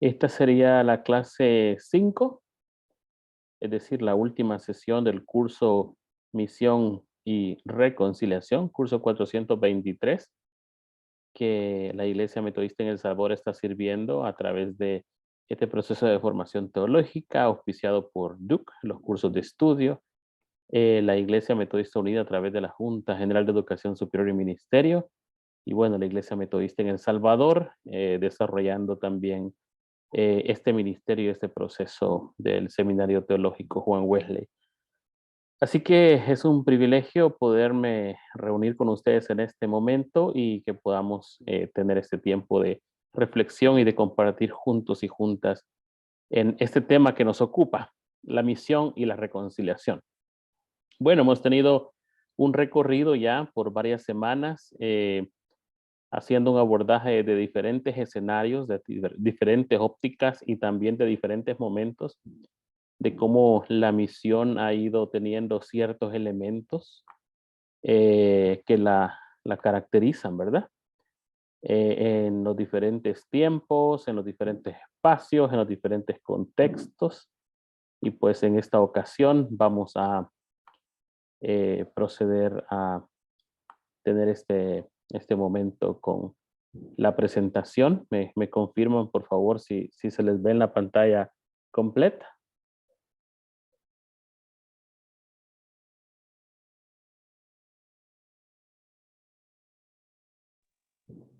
Esta sería la clase 5, es decir, la última sesión del curso Misión y Reconciliación, curso 423, que la Iglesia Metodista en El Salvador está sirviendo a través de este proceso de formación teológica auspiciado por DUC, los cursos de estudio, la Iglesia Metodista Unida a través de la Junta General de Educación Superior y Ministerio, y bueno, la Iglesia Metodista en El Salvador, desarrollando también este ministerio, este proceso del Seminario Teológico Juan Wesley. Así que es un privilegio poderme reunir con ustedes en este momento y que podamos tener este tiempo de reflexión y de compartir juntos y juntas en este tema que nos ocupa, la misión y la reconciliación. Bueno, hemos tenido un recorrido ya por varias semanas haciendo un abordaje de diferentes escenarios, de diferentes ópticas y también de diferentes momentos de cómo la misión ha ido teniendo ciertos elementos que la caracterizan, ¿verdad? En los diferentes tiempos, en los diferentes espacios, en los diferentes contextos. Y pues en esta ocasión vamos a proceder a tener este momento con la presentación. Me confirman, por favor, si se les ve en la pantalla completa.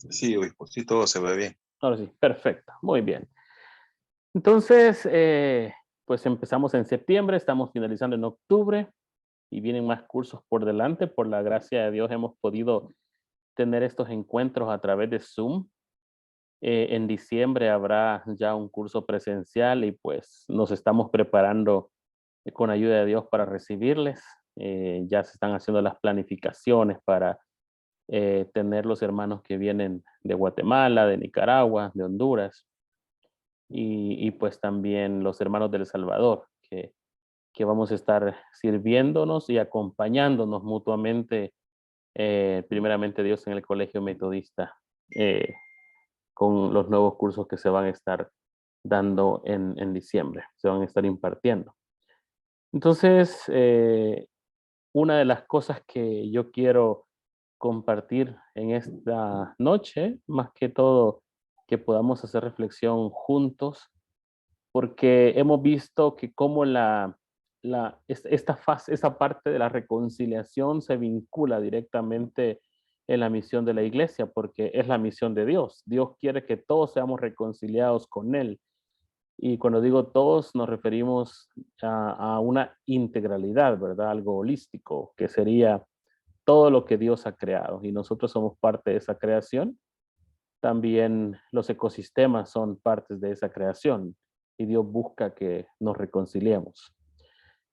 Sí, obispo, sí, todo se ve bien. Ahora sí, perfecto, muy bien. Entonces, pues empezamos en septiembre, estamos finalizando en octubre y vienen más cursos por delante. Por la gracia de Dios hemos podido tener estos encuentros a través de Zoom. En diciembre habrá ya un curso presencial y pues nos estamos preparando con ayuda de Dios para recibirles. Ya se están haciendo las planificaciones para tener los hermanos que vienen de Guatemala, de Nicaragua, de Honduras y pues también los hermanos del Salvador, que vamos a estar sirviéndonos y acompañándonos mutuamente, primeramente Dios en el Colegio Metodista, con los nuevos cursos que se van a estar dando en diciembre, se van a estar impartiendo. Entonces, una de las cosas que yo quiero compartir en esta noche, más que todo, que podamos hacer reflexión juntos, porque hemos visto que como esta fase, esta parte de la reconciliación se vincula directamente en la misión de la iglesia, porque es la misión de Dios. Dios quiere que todos seamos reconciliados con Él. Y cuando digo todos, nos referimos a una integralidad, ¿verdad? Algo holístico, que sería todo lo que Dios ha creado. Y nosotros somos parte de esa creación. También los ecosistemas son partes de esa creación y Dios busca que nos reconciliemos.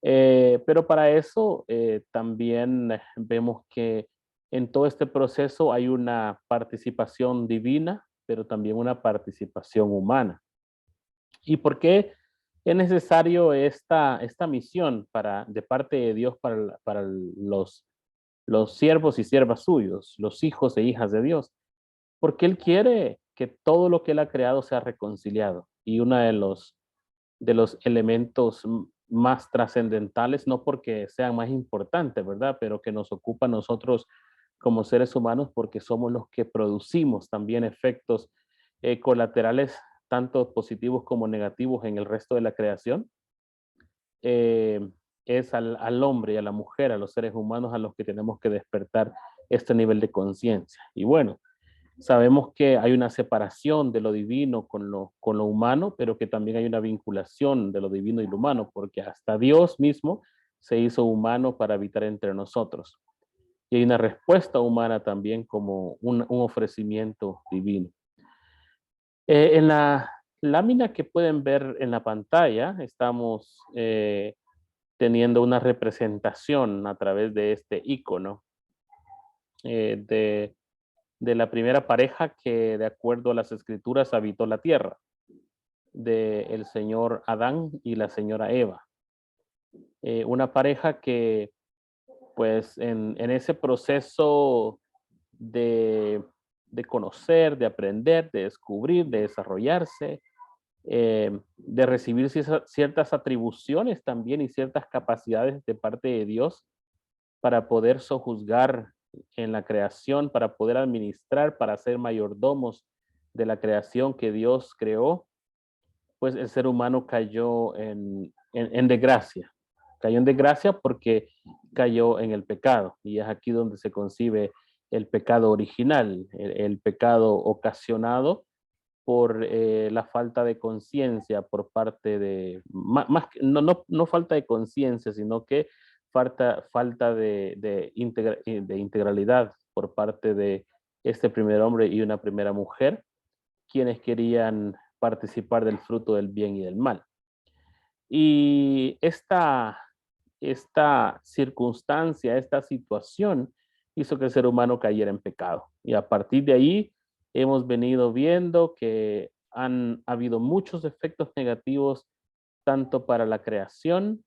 Pero para eso también vemos que en todo este proceso hay una participación divina, pero también una participación humana. ¿Y por qué es necesario esta misión de parte de Dios para los siervos y siervas suyos, los hijos e hijas de Dios? Porque Él quiere que todo lo que Él ha creado sea reconciliado. Y uno de los elementos más trascendentales, no porque sean más importantes, ¿verdad? Pero que nos ocupa a nosotros como seres humanos porque somos los que producimos también efectos colaterales, tanto positivos como negativos en el resto de la creación, eh, es al hombre y a la mujer, a los seres humanos a los que tenemos que despertar este nivel de conciencia. Y bueno, sabemos que hay una separación de lo divino con lo humano, pero que también hay una vinculación de lo divino y lo humano, porque hasta Dios mismo se hizo humano para habitar entre nosotros. Y hay una respuesta humana también como un ofrecimiento divino. En la lámina que pueden ver en la pantalla, estamos teniendo una representación a través de este icono de la primera pareja que de acuerdo a las escrituras habitó la tierra, del señor Adán y la señora Eva. Una pareja que pues en ese proceso de, de conocer, de aprender, de descubrir, de desarrollarse, de recibir ciertas atribuciones también y ciertas capacidades de parte de Dios para poder sojuzgar en la creación, para poder administrar, para ser mayordomos de la creación que Dios creó, pues el ser humano cayó en desgracia. Cayó en desgracia porque cayó en el pecado. Y es aquí donde se concibe el pecado original, el pecado ocasionado por la falta de conciencia por parte de, no falta de conciencia, sino que falta de integralidad por parte de este primer hombre y una primera mujer, quienes querían participar del fruto del bien y del mal. Y esta circunstancia, esta situación hizo que el ser humano cayera en pecado. Y a partir de ahí hemos venido viendo que han habido muchos efectos negativos tanto para la creación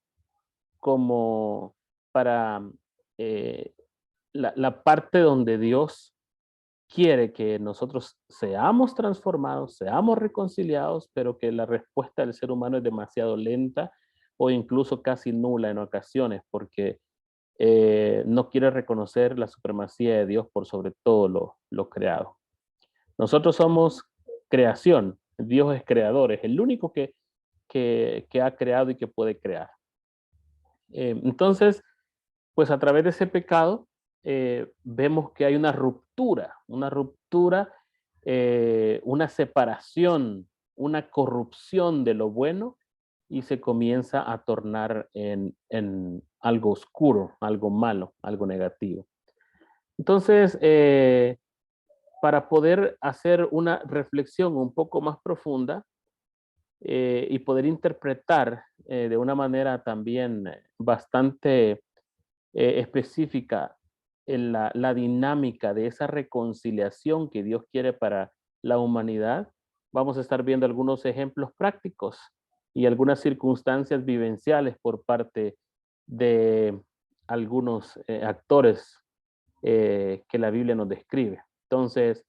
como para eh, la parte donde Dios quiere que nosotros seamos transformados, seamos reconciliados, pero que la respuesta del ser humano es demasiado lenta o incluso casi nula en ocasiones, porque no quiere reconocer la supremacía de Dios por sobre todo lo creado. Nosotros somos creación, Dios es creador, es el único que ha creado y que puede crear. Entonces, pues a través de ese pecado vemos que hay una ruptura, una separación, una corrupción de lo bueno y se comienza a tornar en algo oscuro, algo malo, algo negativo. Entonces, para poder hacer una reflexión un poco más profunda y poder interpretar de una manera también bastante específica en la dinámica de esa reconciliación que Dios quiere para la humanidad, vamos a estar viendo algunos ejemplos prácticos y algunas circunstancias vivenciales por parte de algunos actores que la Biblia nos describe. Entonces,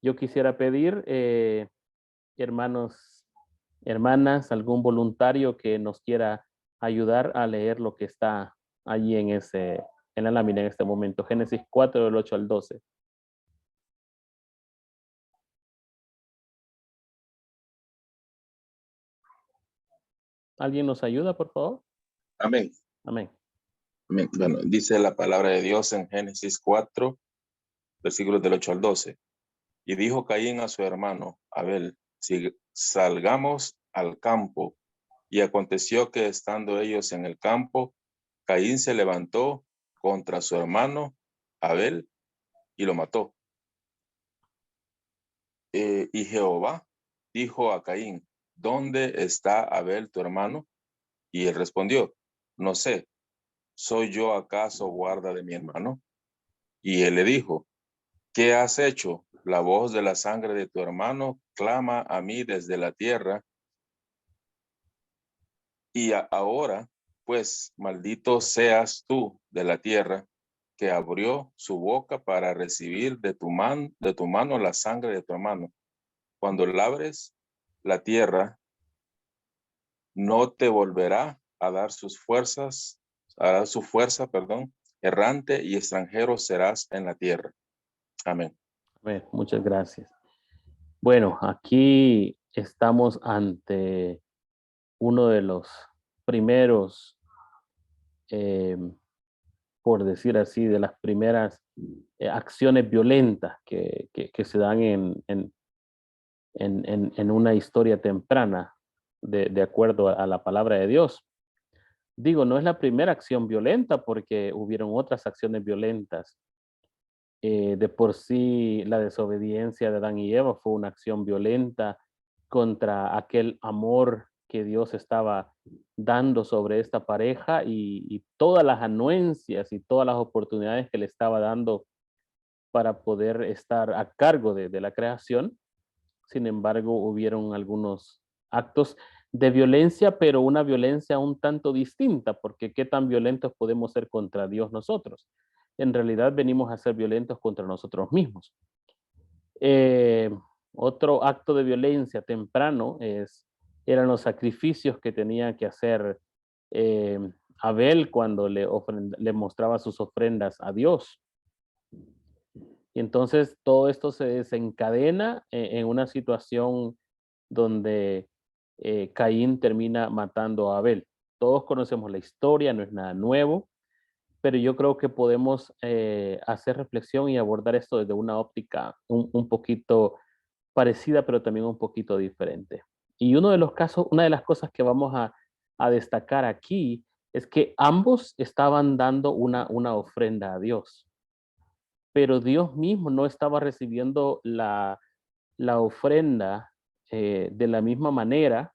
yo quisiera pedir, hermanos, hermanas, algún voluntario que nos quiera ayudar a leer lo que está allí en la lámina en este momento. Génesis 4, del 8 al 12. ¿Alguien nos ayuda, por favor? Amén. Amén. Amén. Bueno, dice la palabra de Dios en Génesis 4, versículos del 8 al 12. Y dijo Caín a su hermano Abel, si salgamos al campo. Y aconteció que estando ellos en el campo, Caín se levantó contra su hermano Abel y lo mató. Y Jehová dijo a Caín, ¿dónde está Abel tu hermano? Y él respondió, no sé, ¿soy yo acaso guarda de mi hermano? Y él le dijo, ¿qué has hecho? La voz de la sangre de tu hermano clama a mí desde la tierra. Y ahora, pues, maldito seas tú de la tierra, que abrió su boca para recibir de tu mano la sangre de tu hermano. Cuando labres la tierra, no te volverá a dar sus fuerzas, a dar su fuerza, perdón, errante y extranjero serás en la tierra. Amén. Amén. Muchas gracias. Bueno, aquí estamos ante uno de los primeros, eh, por decir así, de las primeras acciones violentas que se dan en una historia temprana, de acuerdo a la palabra de Dios. Digo, no es la primera acción violenta porque hubieron otras acciones violentas. De por sí, la desobediencia de Adán y Eva fue una acción violenta contra aquel amor que Dios estaba dando sobre esta pareja y todas las anuencias y todas las oportunidades que le estaba dando para poder estar a cargo de la creación. Sin embargo, hubieron algunos actos de violencia, pero una violencia un tanto distinta, porque qué tan violentos podemos ser contra Dios nosotros. En realidad venimos a ser violentos contra nosotros mismos. Eh, Otro acto de violencia temprano es eran los sacrificios que tenía que hacer eh, Abel cuando le mostraba sus ofrendas a Dios. Y entonces todo esto se desencadena en una situación donde Caín termina matando a Abel. Todos conocemos la historia, no es nada nuevo, pero yo creo que podemos hacer reflexión y abordar esto desde una óptica un poquito parecida, pero también un poquito diferente. Y uno de los casos, una de las cosas que vamos a destacar aquí es que ambos estaban dando una ofrenda a Dios, pero Dios mismo no estaba recibiendo la ofrenda de la misma manera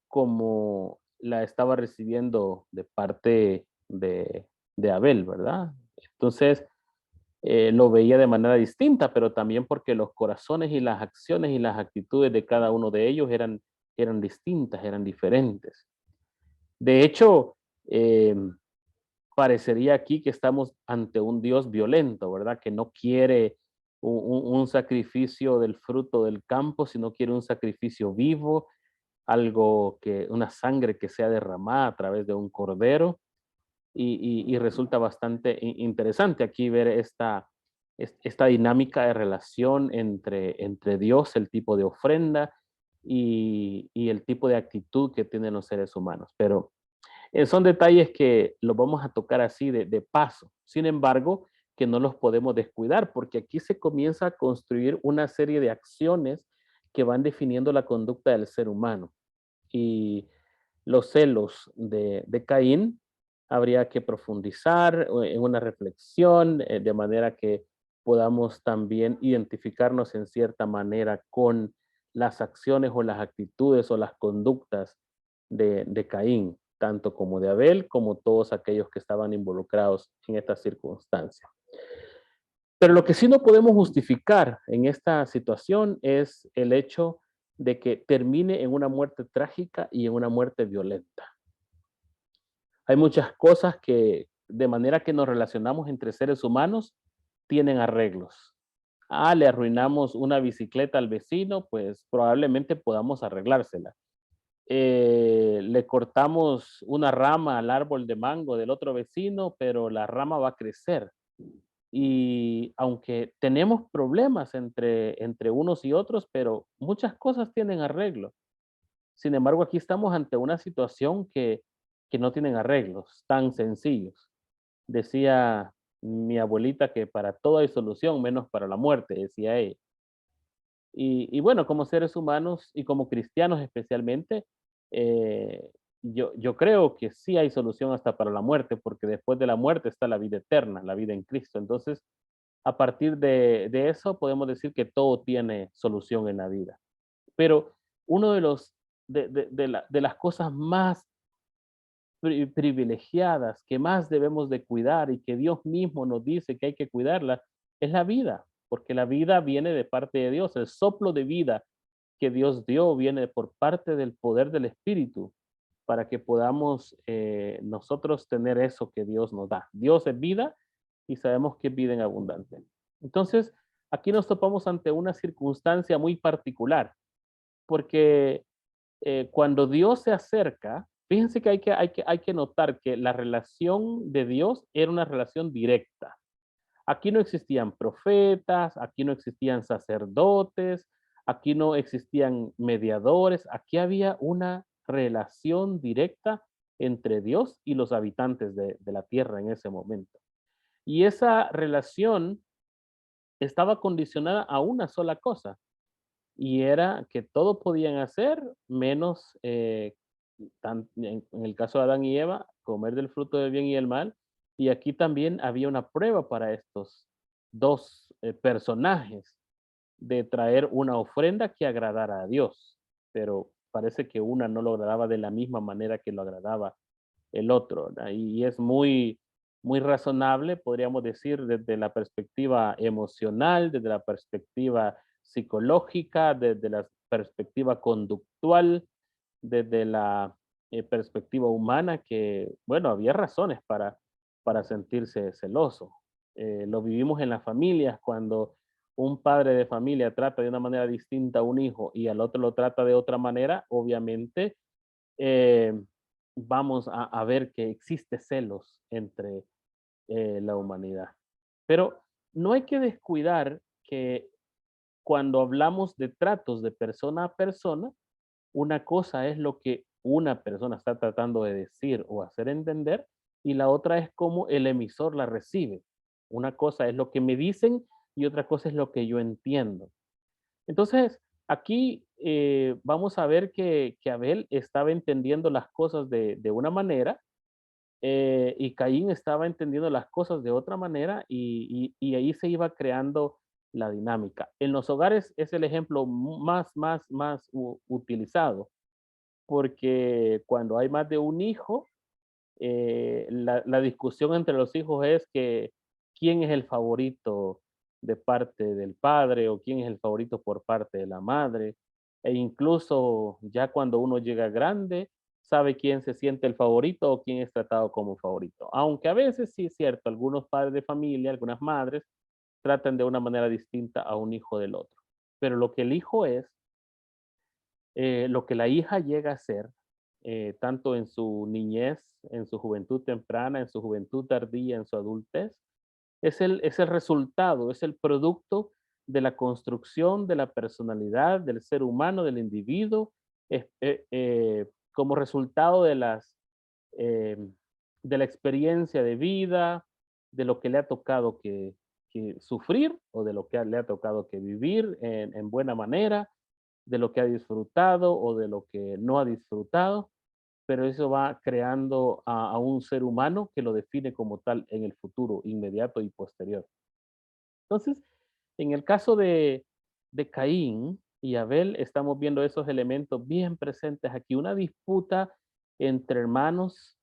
como la estaba recibiendo de parte de Abel, ¿verdad? Entonces, lo veía de manera distinta, pero también porque los corazones y las acciones y las actitudes de cada uno de ellos eran distintas, eran diferentes. De hecho, parecería aquí que estamos ante un Dios violento, ¿verdad? Que no quiere un sacrificio del fruto del campo, sino quiere un sacrificio vivo, una sangre que sea derramada a través de un cordero. Y resulta bastante interesante aquí ver esta dinámica de relación entre Dios, el tipo de ofrenda, y el tipo de actitud que tienen los seres humanos. Pero son detalles que los vamos a tocar así de paso. Sin embargo, que no los podemos descuidar, porque aquí se comienza a construir una serie de acciones que van definiendo la conducta del ser humano. Y los celos de Caín habría que profundizar en una reflexión, de manera que podamos también identificarnos en cierta manera con las acciones o las actitudes o las conductas de Caín, tanto como de Abel, como todos aquellos que estaban involucrados en esta circunstancia. Pero lo que sí no podemos justificar en esta situación es el hecho de que termine en una muerte trágica y en una muerte violenta. Hay muchas cosas que, de manera que nos relacionamos entre seres humanos, tienen arreglos. Le arruinamos una bicicleta al vecino, pues probablemente podamos arreglársela. Le cortamos una rama al árbol de mango del otro vecino, pero la rama va a crecer. Y aunque tenemos problemas entre unos y otros, pero muchas cosas tienen arreglo. Sin embargo, aquí estamos ante una situación que no tienen arreglos tan sencillos. Decía mi abuelita que para todo hay solución, menos para la muerte, decía ella. Y bueno, como seres humanos y como cristianos especialmente, eh, yo creo que sí hay solución hasta para la muerte, porque después de la muerte está la vida eterna, la vida en Cristo. Entonces, a partir de eso podemos decir que todo tiene solución en la vida. Pero uno de las cosas más privilegiadas que más debemos de cuidar y que Dios mismo nos dice que hay que cuidarla es la vida, porque la vida viene de parte de Dios, el soplo de vida que Dios dio viene por parte del poder del Espíritu para que podamos nosotros tener eso que Dios nos da. Dios es vida y sabemos que es vida en abundante. Entonces, aquí nos topamos ante una circunstancia muy particular, porque cuando Dios se acerca, fíjense que hay que notar que la relación de Dios era una relación directa. Aquí no existían profetas, aquí no existían sacerdotes, aquí no existían mediadores, aquí había una relación directa entre Dios y los habitantes de la tierra en ese momento. Y esa relación estaba condicionada a una sola cosa, y era que todo podían hacer menos, en el caso de Adán y Eva, comer del fruto del bien y el mal. Y aquí también había una prueba para estos dos personajes de traer una ofrenda que agradara a Dios, pero parece que una no lo agradaba de la misma manera que lo agradaba el otro, ¿verdad? Y es muy razonable, podríamos decir, desde la perspectiva emocional, desde la perspectiva psicológica, desde la perspectiva conductual, desde la perspectiva humana, que, bueno, había razones para sentirse celoso. Lo vivimos en las familias cuando un padre de familia trata de una manera distinta a un hijo y al otro lo trata de otra manera, obviamente eh, vamos a ver que existe celos entre la humanidad. Pero no hay que descuidar que cuando hablamos de tratos de persona a persona, una cosa es lo que una persona está tratando de decir o hacer entender y la otra es cómo el emisor la recibe. Una cosa es lo que me dicen y otra cosa es lo que yo entiendo. Entonces, aquí vamos a ver que Abel estaba entendiendo las cosas de una manera y Caín estaba entendiendo las cosas de otra manera y ahí se iba creando la dinámica. En los hogares es el ejemplo más utilizado, porque cuando hay más de un hijo, la discusión entre los hijos es que quién es el favorito de parte del padre o quién es el favorito por parte de la madre. E incluso ya cuando uno llega grande, sabe quién se siente el favorito o quién es tratado como favorito. Aunque a veces sí es cierto, algunos padres de familia, algunas madres, tratan de una manera distinta a un hijo del otro. Pero lo que el hijo es, lo que la hija llega a ser, tanto en su niñez, en su juventud temprana, en su juventud tardía, en su adultez, es el resultado, es el producto de la construcción de la personalidad del ser humano, del individuo, como resultado eh, de la experiencia de vida, de lo que le ha tocado que sufrir o de lo que le ha tocado que vivir en buena manera, de lo que ha disfrutado o de lo que no ha disfrutado, pero eso va creando a un ser humano que lo define como tal en el futuro inmediato y posterior. Entonces, en el caso de Caín y Abel, estamos viendo esos elementos bien presentes aquí, una disputa entre hermanos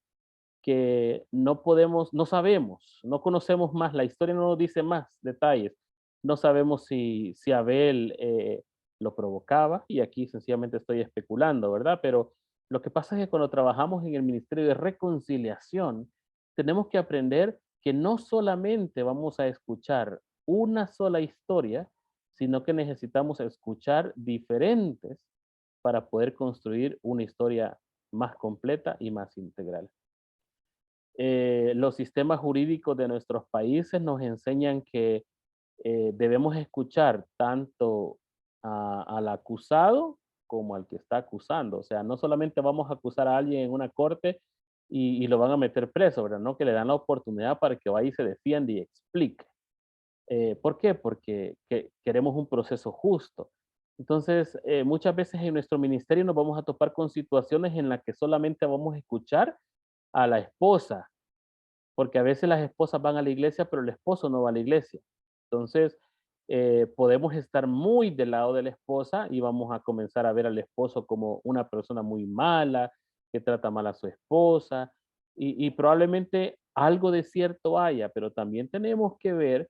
que no podemos, no sabemos, no conocemos más, la historia no nos dice más detalles. No sabemos si Abel lo provocaba, y aquí sencillamente estoy especulando, ¿verdad? Pero lo que pasa es que cuando trabajamos en el Ministerio de Reconciliación, tenemos que aprender que no solamente vamos a escuchar una sola historia, sino que necesitamos escuchar diferentes para poder construir una historia más completa y más integral. Los sistemas jurídicos de nuestros países nos enseñan que debemos escuchar tanto al acusado como al que está acusando. O sea, no solamente vamos a acusar a alguien en una corte y lo van a meter preso, ¿verdad? No, que le dan la oportunidad para que vaya y se defienda y explique. ¿Por qué? Porque queremos un proceso justo. Entonces, muchas veces en nuestro ministerio nos vamos a topar con situaciones en las que solamente vamos a escuchar a la esposa, porque a veces las esposas van a la iglesia, pero el esposo no va a la iglesia. Entonces, podemos estar muy del lado de la esposa y vamos a comenzar a ver al esposo como una persona muy mala, que trata mal a su esposa, y probablemente algo de cierto haya, pero también tenemos que ver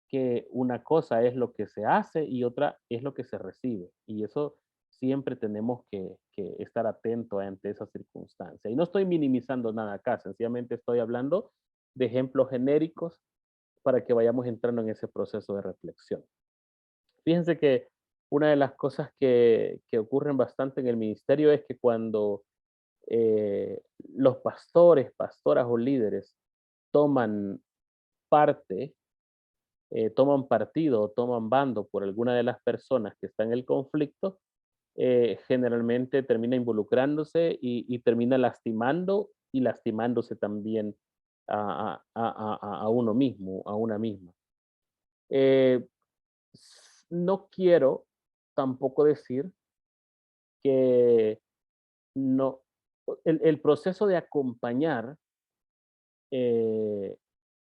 que una cosa es lo que se hace y otra es lo que se recibe. Y eso siempre tenemos que estar atentos ante esa circunstancia. Y no estoy minimizando nada acá, sencillamente estoy hablando de ejemplos genéricos para que vayamos entrando en ese proceso de reflexión. Fíjense que una de las cosas que ocurren bastante en el ministerio es que cuando los pastores, pastoras o líderes toman parte, toman partido o toman bando por alguna de las personas que está en el conflicto, generalmente termina involucrándose y termina lastimando y lastimándose también a uno mismo, a una misma. Eh, no quiero tampoco decir que no, el proceso de acompañar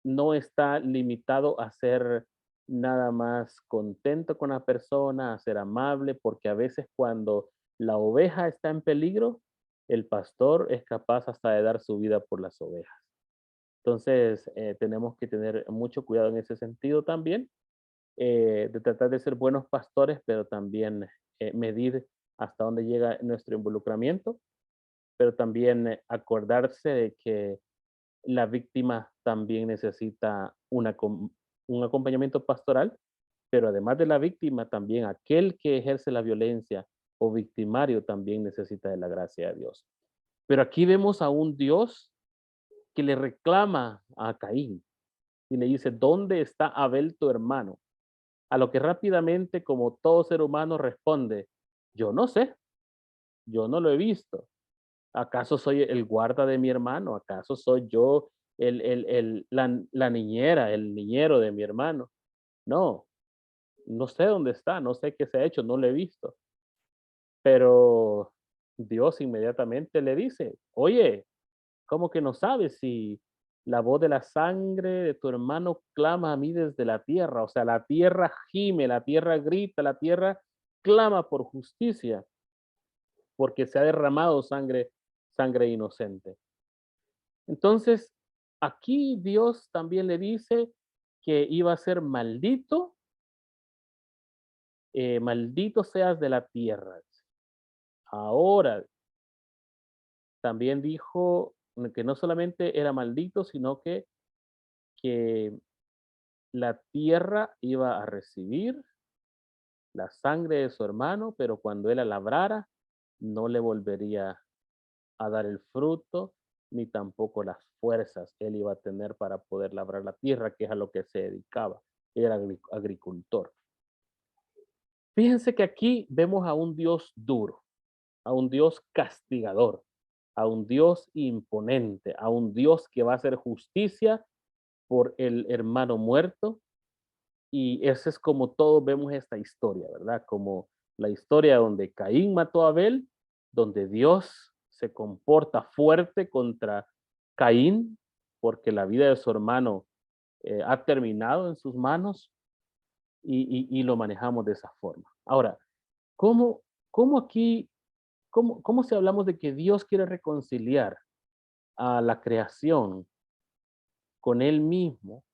no está limitado a ser nada más contento con la persona, a ser amable, porque a veces cuando la oveja está en peligro, el pastor es capaz hasta de dar su vida por las ovejas. Entonces, tenemos que tener mucho cuidado en ese sentido también, de tratar de ser buenos pastores, pero también medir hasta dónde llega nuestro involucramiento, pero también acordarse de que la víctima también necesita un acompañamiento pastoral pero además de la víctima, también aquel que ejerce la violencia o victimario también necesita de la gracia de Dios. Pero aquí vemos a un Dios que le reclama a Caín y le dice, ¿dónde está Abel tu hermano? A lo que rápidamente, como todo ser humano, responde, yo no sé, yo no lo he visto. ¿Acaso soy el guarda de mi hermano? ¿Acaso soy yo la niñera, el niñero de mi hermano? No, no sé dónde está, no sé qué se ha hecho, no lo he visto. Pero Dios inmediatamente le dice, oye, ¿cómo que no sabes si la voz de la sangre de tu hermano clama a mí desde la tierra? O sea, la tierra gime, la tierra grita, la tierra clama por justicia, porque se ha derramado sangre inocente. Entonces, aquí Dios también le dice que iba a ser maldito, maldito seas de la tierra. Ahora, también dijo que no solamente era maldito, sino que la tierra iba a recibir la sangre de su hermano, pero cuando él la labrara, no le volvería a dar el fruto, ni tampoco las fuerzas él iba a tener para poder labrar la tierra, que es a lo que se dedicaba. Era agricultor. Fíjense que aquí vemos a un Dios duro, a un Dios castigador, a un Dios imponente, a un Dios que va a hacer justicia por el hermano muerto. Y ese es como todos vemos esta historia, ¿verdad? Como la historia donde Caín mató a Abel, donde Dios se comporta fuerte contra Caín, porque la vida de su hermano ha terminado en sus manos y lo manejamos de esa forma. Ahora, ¿cómo, cómo aquí, cómo si hablamos de que Dios quiere reconciliar a la creación con Él mismo?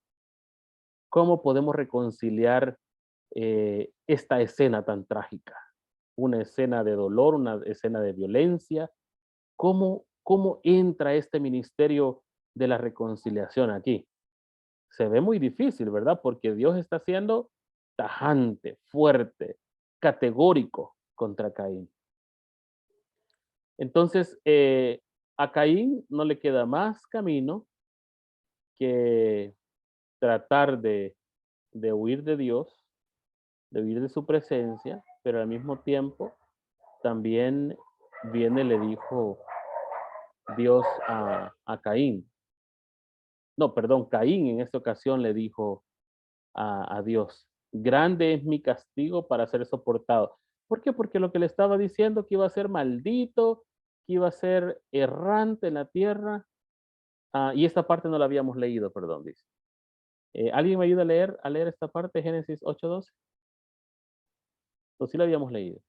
¿Cómo podemos reconciliar esta escena tan trágica? Una escena de dolor, una escena de violencia. ¿Cómo entra este ministerio de la reconciliación aquí? Se ve muy difícil, ¿verdad? Porque Dios está siendo tajante, fuerte, categórico contra Caín. Entonces, a Caín no le queda más camino que tratar de huir de Dios, de huir de su presencia, pero al mismo tiempo también viene, le dijo Dios a Caín. No, perdón, Caín en esta ocasión le dijo a Dios, grande es mi castigo para ser soportado. ¿Por qué? Porque lo que le estaba diciendo que iba a ser maldito, que iba a ser errante en la tierra. Y esta parte no la habíamos leído, perdón, dice. ¿Alguien me ayuda a leer esta parte, Génesis 8:12? Pues sí la habíamos leído.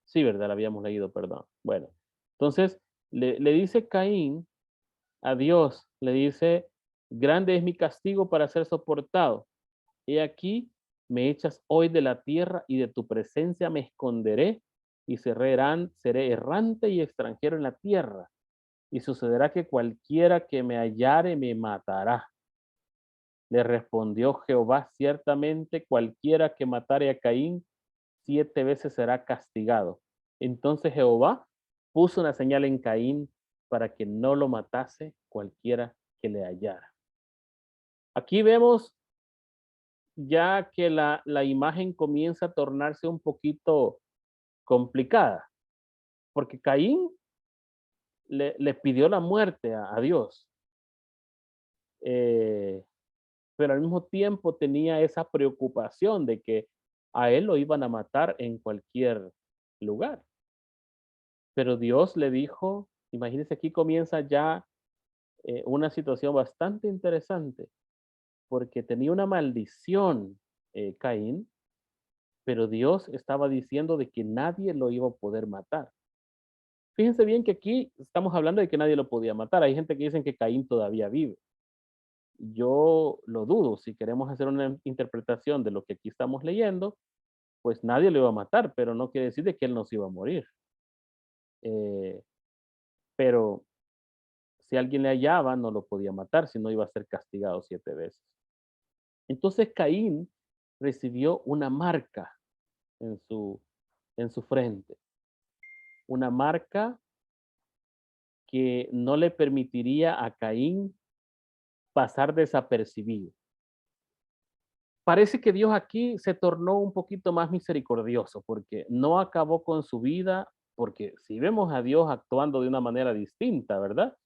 Sí, ¿verdad? La habíamos leído, perdón. Bueno, entonces le dice Caín a Dios, le dice, grande es mi castigo para ser soportado. He aquí, me echas hoy de la tierra y de tu presencia me esconderé y seré errante y extranjero en la tierra. Y sucederá que cualquiera que me hallare me matará. Le respondió Jehová, ciertamente cualquiera que matare a Caín 7 veces será castigado. Entonces Jehová puso una señal en Caín para que no lo matase cualquiera que le hallara. Aquí vemos ya que la imagen comienza a tornarse un poquito complicada, porque Caín le pidió la muerte a Dios, eh, pero al mismo tiempo tenía esa preocupación de que a él lo iban a matar en cualquier lugar. Pero Dios le dijo, imagínense, aquí comienza ya una situación bastante interesante, porque tenía una maldición Caín, pero Dios estaba diciendo de que nadie lo iba a poder matar. Fíjense bien que aquí estamos hablando de que nadie lo podía matar. Hay gente que dicen que Caín todavía vive. Yo lo dudo. Si queremos hacer una interpretación de lo que aquí estamos leyendo, pues nadie lo iba a matar, pero no quiere decir de que él no se iba a morir. Eh, pero si alguien le hallaba, no lo podía matar, sino iba a ser castigado 7 veces. Entonces Caín recibió una marca en su frente, una marca que no le permitiría a Caín pasar desapercibido. Parece que Dios aquí se tornó un poquito más misericordioso, porque no acabó con su vida, porque si vemos a Dios actuando de una manera distinta, ¿verdad?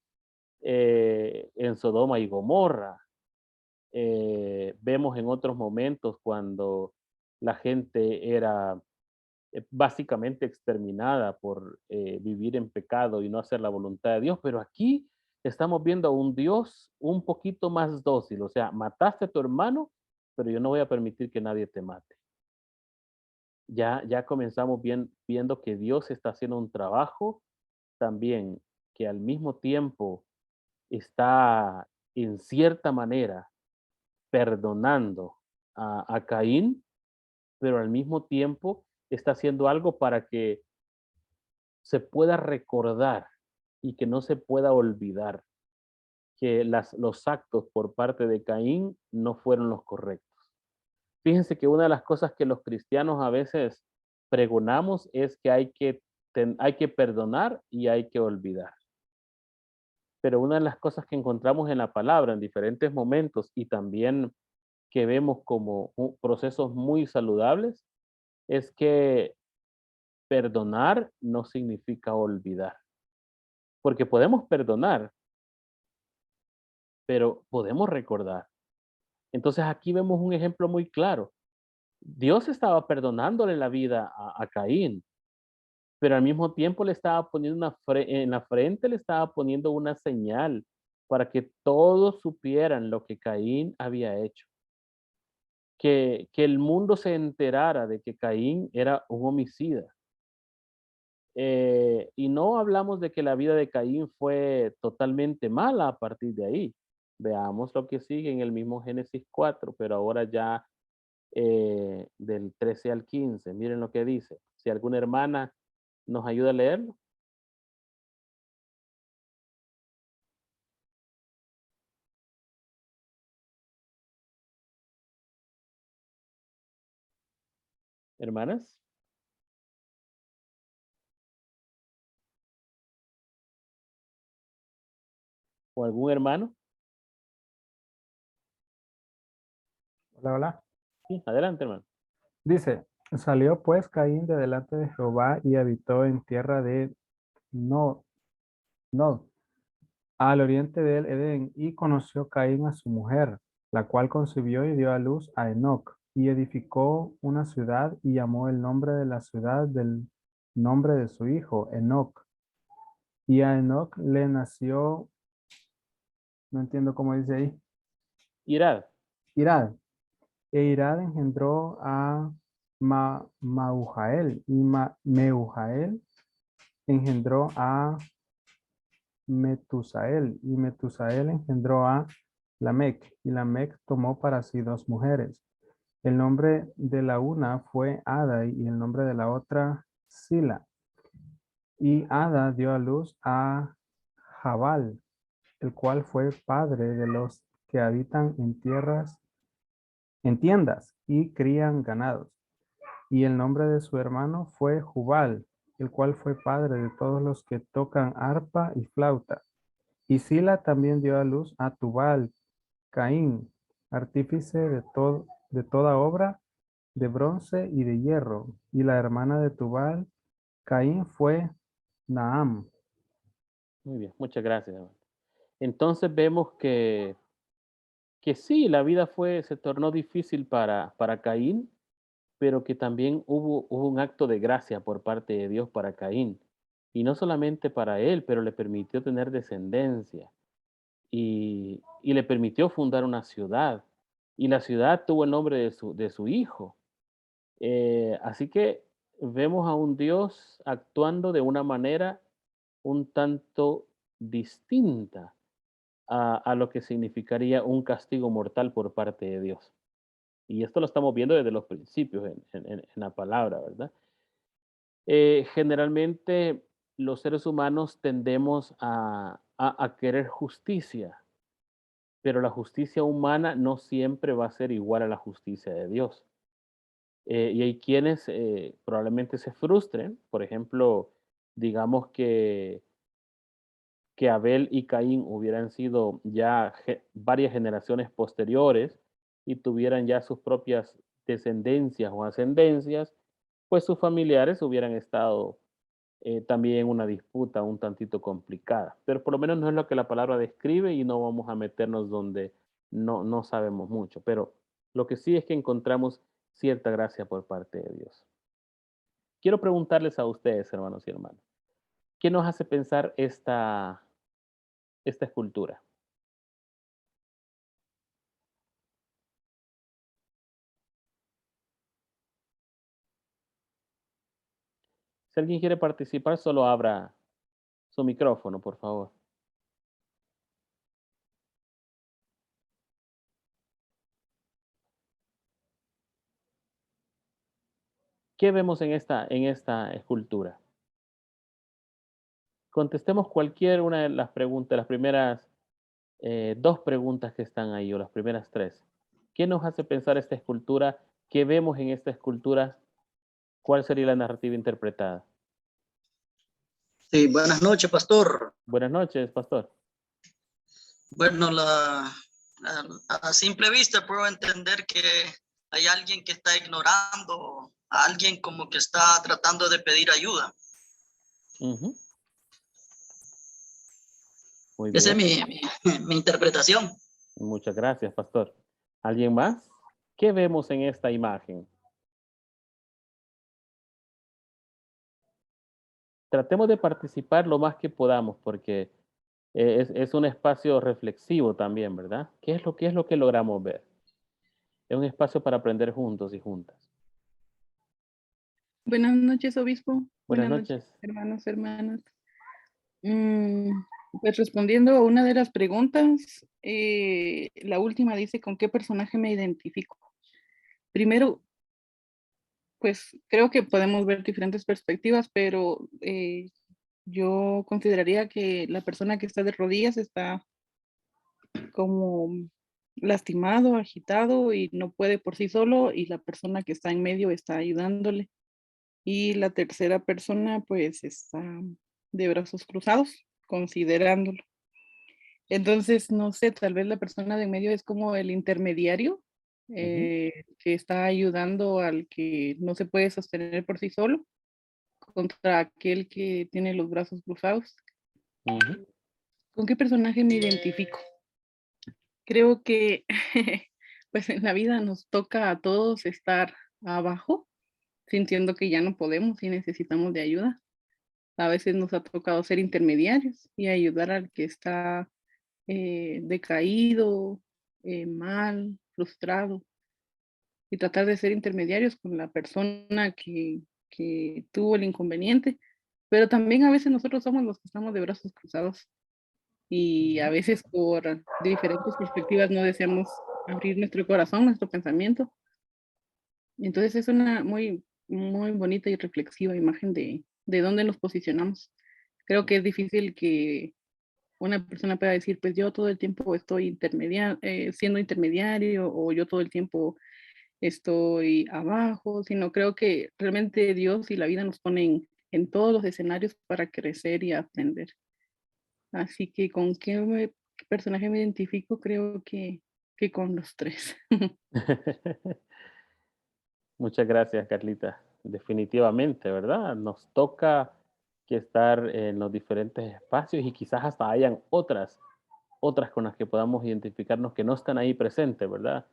En Sodoma y Gomorra, vemos en otros momentos cuando la gente era básicamente exterminada por vivir en pecado y no hacer la voluntad de Dios, pero aquí estamos viendo a un Dios un poquito más dócil, o sea, mataste a tu hermano, pero yo no voy a permitir que nadie te mate. Ya comenzamos viendo que Dios está haciendo un trabajo también que al mismo tiempo está en cierta manera perdonando a Caín, pero al mismo tiempo está haciendo algo para que se pueda recordar y que no se pueda olvidar que los actos por parte de Caín no fueron los correctos. Fíjense que una de las cosas que los cristianos a veces pregonamos es que hay que perdonar y hay que olvidar. Pero una de las cosas que encontramos en la palabra en diferentes momentos y también que vemos como procesos muy saludables es que perdonar no significa olvidar, porque podemos perdonar, pero podemos recordar. Entonces aquí vemos un ejemplo muy claro. Dios estaba perdonándole la vida a Caín, pero al mismo tiempo le estaba poniendo en la frente, le estaba poniendo una señal para que todos supieran lo que Caín había hecho. Que el mundo se enterara de que Caín era un homicida. Y no hablamos de que la vida de Caín fue totalmente mala a partir de ahí. Veamos lo que sigue en el mismo Génesis 4, pero ahora ya del 13 al 15. Miren lo que dice. Si alguna hermana nos ayuda a leerlo. Hermanas, o algún hermano. Hola, hola. Sí, adelante, hermano. Dice, salió pues Caín de delante de Jehová y habitó en tierra de No, Nod, al oriente del Edén, y conoció Caín a su mujer, la cual concibió y dio a luz a Enoc, y edificó una ciudad y llamó el nombre de la ciudad del nombre de su hijo, Enoc. Y a Enoc le nació, no entiendo cómo dice ahí, Irad. Irad. E Irad engendró a Maujael, y Meujael engendró a Metusael, y Metusael engendró a Lamec, y Lamec tomó para sí dos mujeres. El nombre de la una fue Ada, y el nombre de la otra Sila. Y Ada dio a luz a Jabal, el cual fue padre de los que habitan en tierras, en tiendas y crían ganados. Y el nombre de su hermano fue Jubal, el cual fue padre de todos los que tocan arpa y flauta. Y Sila también dio a luz a Tubal, Caín, artífice de toda obra de bronce y de hierro. Y la hermana de Tubal, Caín, fue Naam. Muy bien, muchas gracias, hermano. Entonces vemos que sí, la vida se tornó difícil para Caín, pero que también hubo un acto de gracia por parte de Dios para Caín. Y no solamente para él, pero le permitió tener descendencia y le permitió fundar una ciudad. Y la ciudad tuvo el nombre de su hijo. Así que vemos a un Dios actuando de una manera un tanto distinta a lo que significaría un castigo mortal por parte de Dios. Y esto lo estamos viendo desde los principios en la palabra, ¿verdad? Generalmente los seres humanos tendemos a querer justicia, pero la justicia humana no siempre va a ser igual a la justicia de Dios. Y hay quienes probablemente se frustren, por ejemplo, digamos que Abel y Caín hubieran sido ya varias generaciones posteriores y tuvieran ya sus propias descendencias o ascendencias, pues sus familiares hubieran estado también en una disputa un tantito complicada. Pero por lo menos no es lo que la palabra describe y no vamos a meternos donde no sabemos mucho. Pero lo que sí es que encontramos cierta gracia por parte de Dios. Quiero preguntarles a ustedes, hermanos y hermanas, ¿qué nos hace pensar esta escultura? Si alguien quiere participar, solo abra su micrófono, por favor. ¿Qué vemos en esta escultura? Contestemos cualquier una de las preguntas, las primeras dos preguntas que están ahí, o las primeras tres. ¿Qué nos hace pensar esta escultura? ¿Qué vemos en esta escultura? ¿Cuál sería la narrativa interpretada? Sí, buenas noches, pastor. Buenas noches, pastor. Bueno, a simple vista puedo entender que hay alguien que está ignorando a alguien como que está tratando de pedir ayuda. Ujú. Muy Esa bien. es mi interpretación. Muchas gracias, pastor. ¿Alguien más? ¿Qué vemos en esta imagen? Tratemos de participar lo más que podamos porque es un espacio reflexivo también, ¿verdad? Qué es lo que logramos ver? Es un espacio para aprender juntos y juntas. Buenas noches, obispo. Buenas Buenas noches, noches. hermanos, hermanas. Mm, pues respondiendo a una de las preguntas, la última dice, ¿con qué personaje me identifico? Primero, pues creo que podemos ver diferentes perspectivas, pero yo consideraría que la persona que está de rodillas está como lastimado, agitado y no puede por sí solo, y la persona que está en medio está ayudándole. Y la tercera persona pues está de brazos cruzados, considerándolo. Entonces, no sé, tal vez la persona de en medio es como el intermediario Ujú, que está ayudando al que no se puede sostener por sí solo contra aquel que tiene los brazos cruzados. ujú. ¿Con qué personaje me identifico? Creo que pues en la vida nos toca a todos estar abajo, sintiendo que ya no podemos y necesitamos de ayuda. A veces nos ha tocado ser intermediarios y ayudar al que está decaído, mal, frustrado, y tratar de ser intermediarios con la persona que tuvo el inconveniente. Pero también a veces nosotros somos los que estamos de brazos cruzados y a Ujú. veces por diferentes perspectivas no deseamos abrir nuestro corazón, nuestro pensamiento. Entonces es una muy bonita y reflexiva imagen de dónde nos posicionamos. Creo que es difícil que una persona pueda decir, pues yo todo el tiempo estoy siendo intermediario o yo todo el tiempo estoy abajo, sino creo que realmente Dios y la vida nos ponen en todos los escenarios para crecer y aprender. Así que con qué personaje me identifico, creo que con los tres. Muchas gracias, Carlita. Definitivamente, ¿verdad? Nos toca que estar en los diferentes espacios y quizás hasta hayan otras con las que podamos identificarnos que no están ahí presentes, ¿verdad?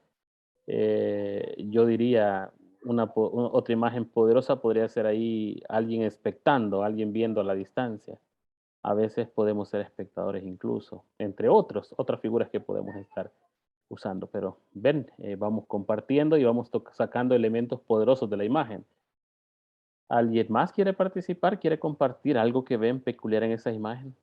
Yo diría, otra imagen poderosa podría ser ahí alguien expectando, alguien viendo a la distancia. A veces podemos ser espectadores incluso, entre otras figuras que podemos estar usando, pero ven, vamos compartiendo y vamos sacando elementos poderosos de la imagen. ¿Alguien más quiere participar? ¿Quiere compartir algo que ven peculiar en esa imagen?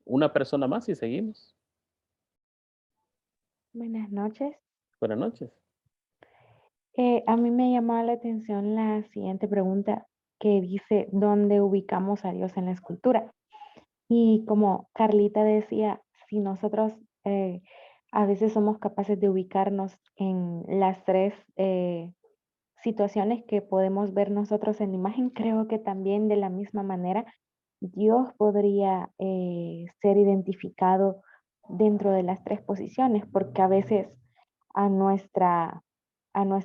Una persona más y seguimos. Buenas noches. Buenas noches. A mí me llamó la atención la siguiente pregunta que dice, ¿dónde ubicamos a Dios en la escultura? Y como Carlita decía, si nosotros a veces somos capaces de ubicarnos en las tres situaciones que podemos ver nosotros en la imagen, creo que también de la misma manera Dios podría ser identificado dentro de las tres posiciones, porque a veces a nuestra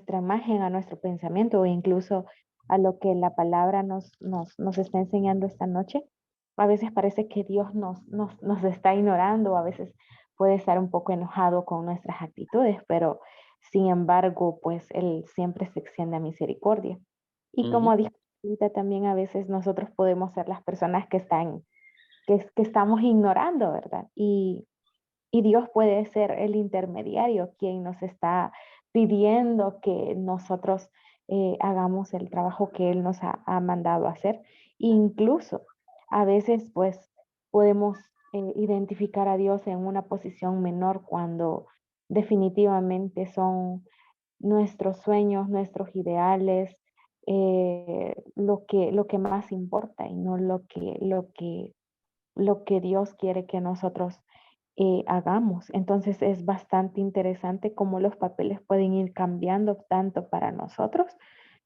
imagen, a nuestro pensamiento o incluso a lo que la palabra nos está enseñando esta noche, a veces parece que Dios nos está ignorando, a veces puede estar un poco enojado con nuestras actitudes, pero sin embargo, pues Él siempre se extiende a misericordia. Y como dijo ahorita, también a veces nosotros podemos ser las personas que estamos ignorando, ¿verdad? Y Dios puede ser el intermediario, quien nos está pidiendo que nosotros hagamos el trabajo que Él nos ha mandado a hacer. Incluso a veces pues podemos identificar a Dios en una posición menor cuando definitivamente son nuestros sueños, nuestros ideales, lo que más importa y no lo que Dios quiere que nosotros hagamos. Entonces es bastante interesante cómo los papeles pueden ir cambiando tanto para nosotros,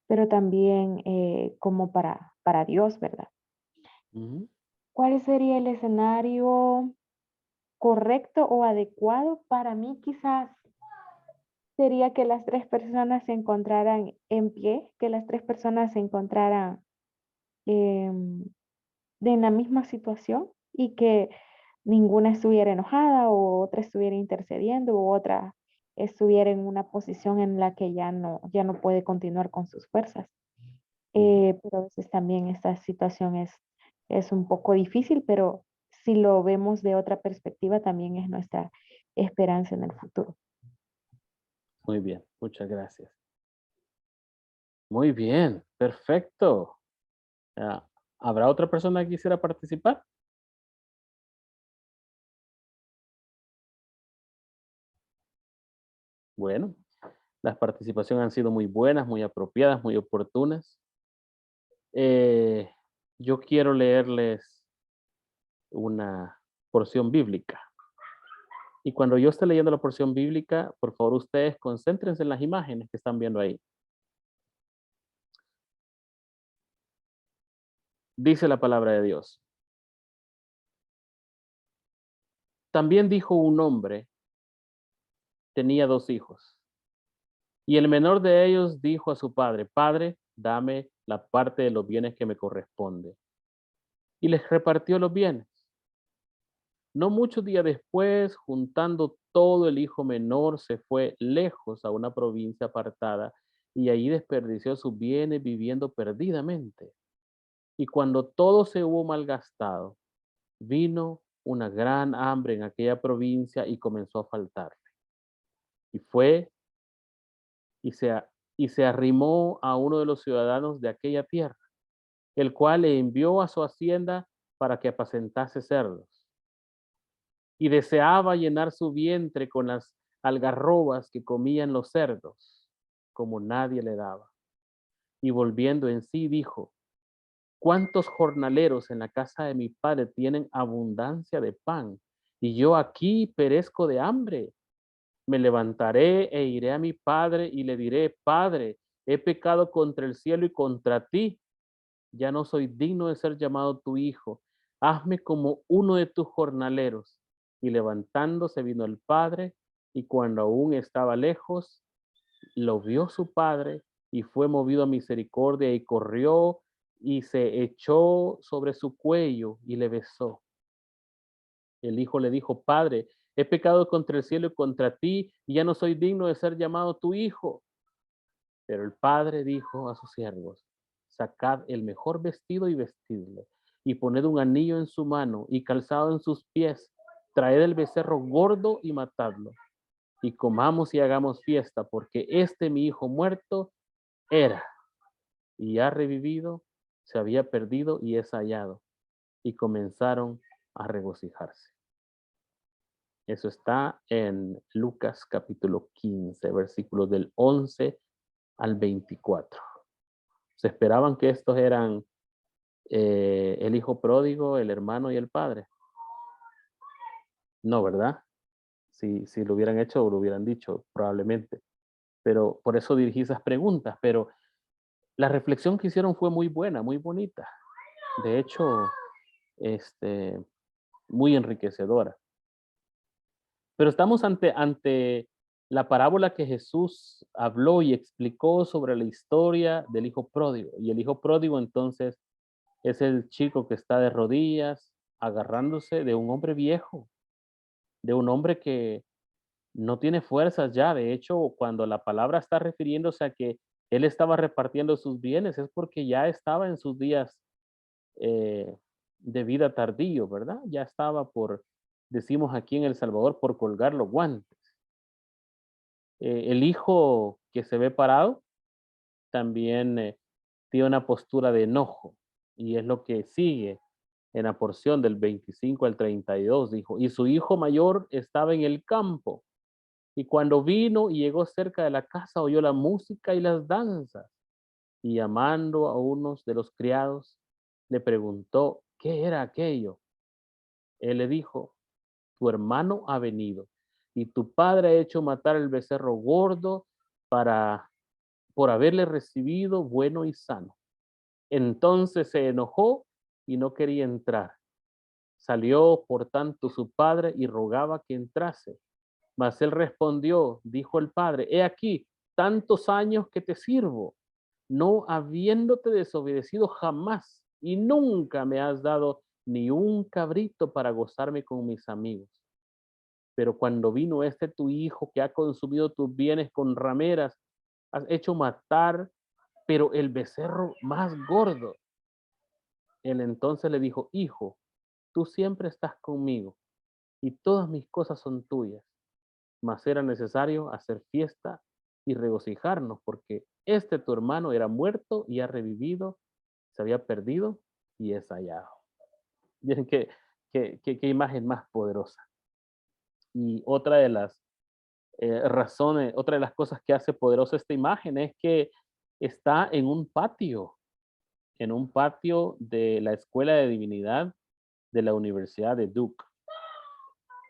pero también como para Dios, ¿verdad? Ujú. ¿Cuál sería el escenario correcto o adecuado? Para mí quizás sería que las tres personas se encontraran en pie, que las tres personas se encontraran em, en la misma situación y que ninguna estuviera enojada o otra estuviera intercediendo o otra estuviera en una posición en la que ya no puede continuar con sus fuerzas. Pero a veces también esta situación es un poco difícil, pero si lo vemos de otra perspectiva, también es nuestra esperanza en el futuro. Muy bien, muchas gracias. Muy bien, perfecto. Ah, ¿habrá otra persona que quisiera participar? Bueno, las participaciones han sido muy buenas, muy apropiadas, muy oportunas. Eh, yo quiero leerles una porción bíblica. Y cuando yo esté leyendo la porción bíblica, por favor ustedes concéntrense en las imágenes que están viendo ahí. Dice la palabra de Dios. También dijo un hombre, tenía 2 hijos. Y el menor de ellos dijo a su padre, Padre, dame la parte de los bienes que me corresponde. Y les repartió los bienes. No muchos días después, juntando todo, el hijo menor se fue lejos a una provincia apartada y allí desperdició sus bienes viviendo perdidamente. Y cuando todo se hubo malgastado, vino una gran hambre en aquella provincia y comenzó a faltarle. Y fue y se arrimó a uno de los ciudadanos de aquella tierra, el cual le envió a su hacienda para que apacentase cerdos. Y deseaba llenar su vientre con las algarrobas que comían los cerdos, como nadie le daba. Y volviendo en sí dijo, ¿cuántos jornaleros en la casa de mi padre tienen abundancia de pan? Y yo aquí perezco de hambre. Me levantaré e iré a mi padre y le diré, Padre, he pecado contra el cielo y contra ti. Ya no soy digno de ser llamado tu hijo. Hazme como uno de tus jornaleros. Y levantándose vino el padre, y cuando aún estaba lejos, lo vio su padre, y fue movido a misericordia, y corrió, y se echó sobre su cuello, y le besó. El hijo le dijo, Padre, he pecado contra el cielo y contra ti, y ya no soy digno de ser llamado tu hijo. Pero el padre dijo a sus siervos, sacad el mejor vestido y vestidle, y poned un anillo en su mano y calzado en sus pies, traed el becerro gordo y matadlo, y comamos y hagamos fiesta, porque este mi hijo muerto era, y ha revivido, se había perdido y es hallado. Y comenzaron a regocijarse. Eso está en Lucas capítulo 15, versículos del 11 al 24. ¿Se esperaban que estos eran el hijo pródigo, el hermano y el padre? No, ¿verdad? Si lo hubieran hecho, lo hubieran dicho, probablemente. Pero por eso dirigí esas preguntas. Pero la reflexión que hicieron fue muy buena, muy bonita. De hecho, muy enriquecedora. Pero estamos ante la parábola que Jesús habló y explicó sobre la historia del hijo pródigo. Y el hijo pródigo entonces es el chico que está de rodillas agarrándose de un hombre viejo, de un hombre que no tiene fuerzas ya. De hecho, cuando la palabra está refiriéndose a que él estaba repartiendo sus bienes, es porque ya estaba en sus días eh, de vida tardío, ¿verdad? Ya estaba por, decimos aquí en El Salvador, por colgar los guantes. El hijo que se ve parado también tiene una postura de enojo y es lo que sigue en la porción del 25 al 32. Dijo, y su hijo mayor estaba en el campo y cuando vino y llegó cerca de la casa oyó la música y las danzas y llamando a unos de los criados le preguntó qué era aquello. Él le dijo, tu hermano ha venido y tu padre ha hecho matar el becerro gordo para por haberle recibido bueno y sano. Entonces se enojó y no quería entrar. Salió por tanto su padre y rogaba que entrase. Mas él respondió, dijo el padre, he aquí, tantos años que te sirvo, no habiéndote desobedecido jamás, y nunca me has dado ni un cabrito para gozarme con mis amigos. Pero cuando vino este tu hijo que ha consumido tus bienes con rameras, has hecho matar, pero el becerro más gordo. Él entonces le dijo, hijo, tú siempre estás conmigo y todas mis cosas son tuyas, mas era necesario hacer fiesta y regocijarnos porque este tu hermano era muerto y ha revivido, se había perdido y es hallado. Miren qué imagen más poderosa. Y otra de las razones, otra de las cosas que hace poderosa esta imagen es que está en un patio de la Escuela de Divinidad de la Universidad de Duke.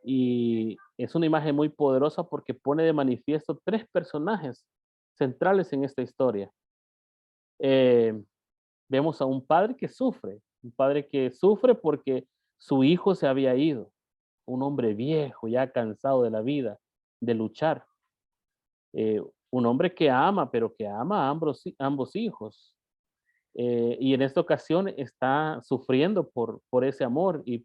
Y es una imagen muy poderosa porque pone de manifiesto tres personajes centrales en esta historia. Eh, Vemos a un padre que sufre porque su hijo se había ido, un hombre viejo, ya cansado de la vida, de luchar. Un hombre que ama, pero que ama a ambos hijos. Y en esta ocasión está sufriendo por ese amor y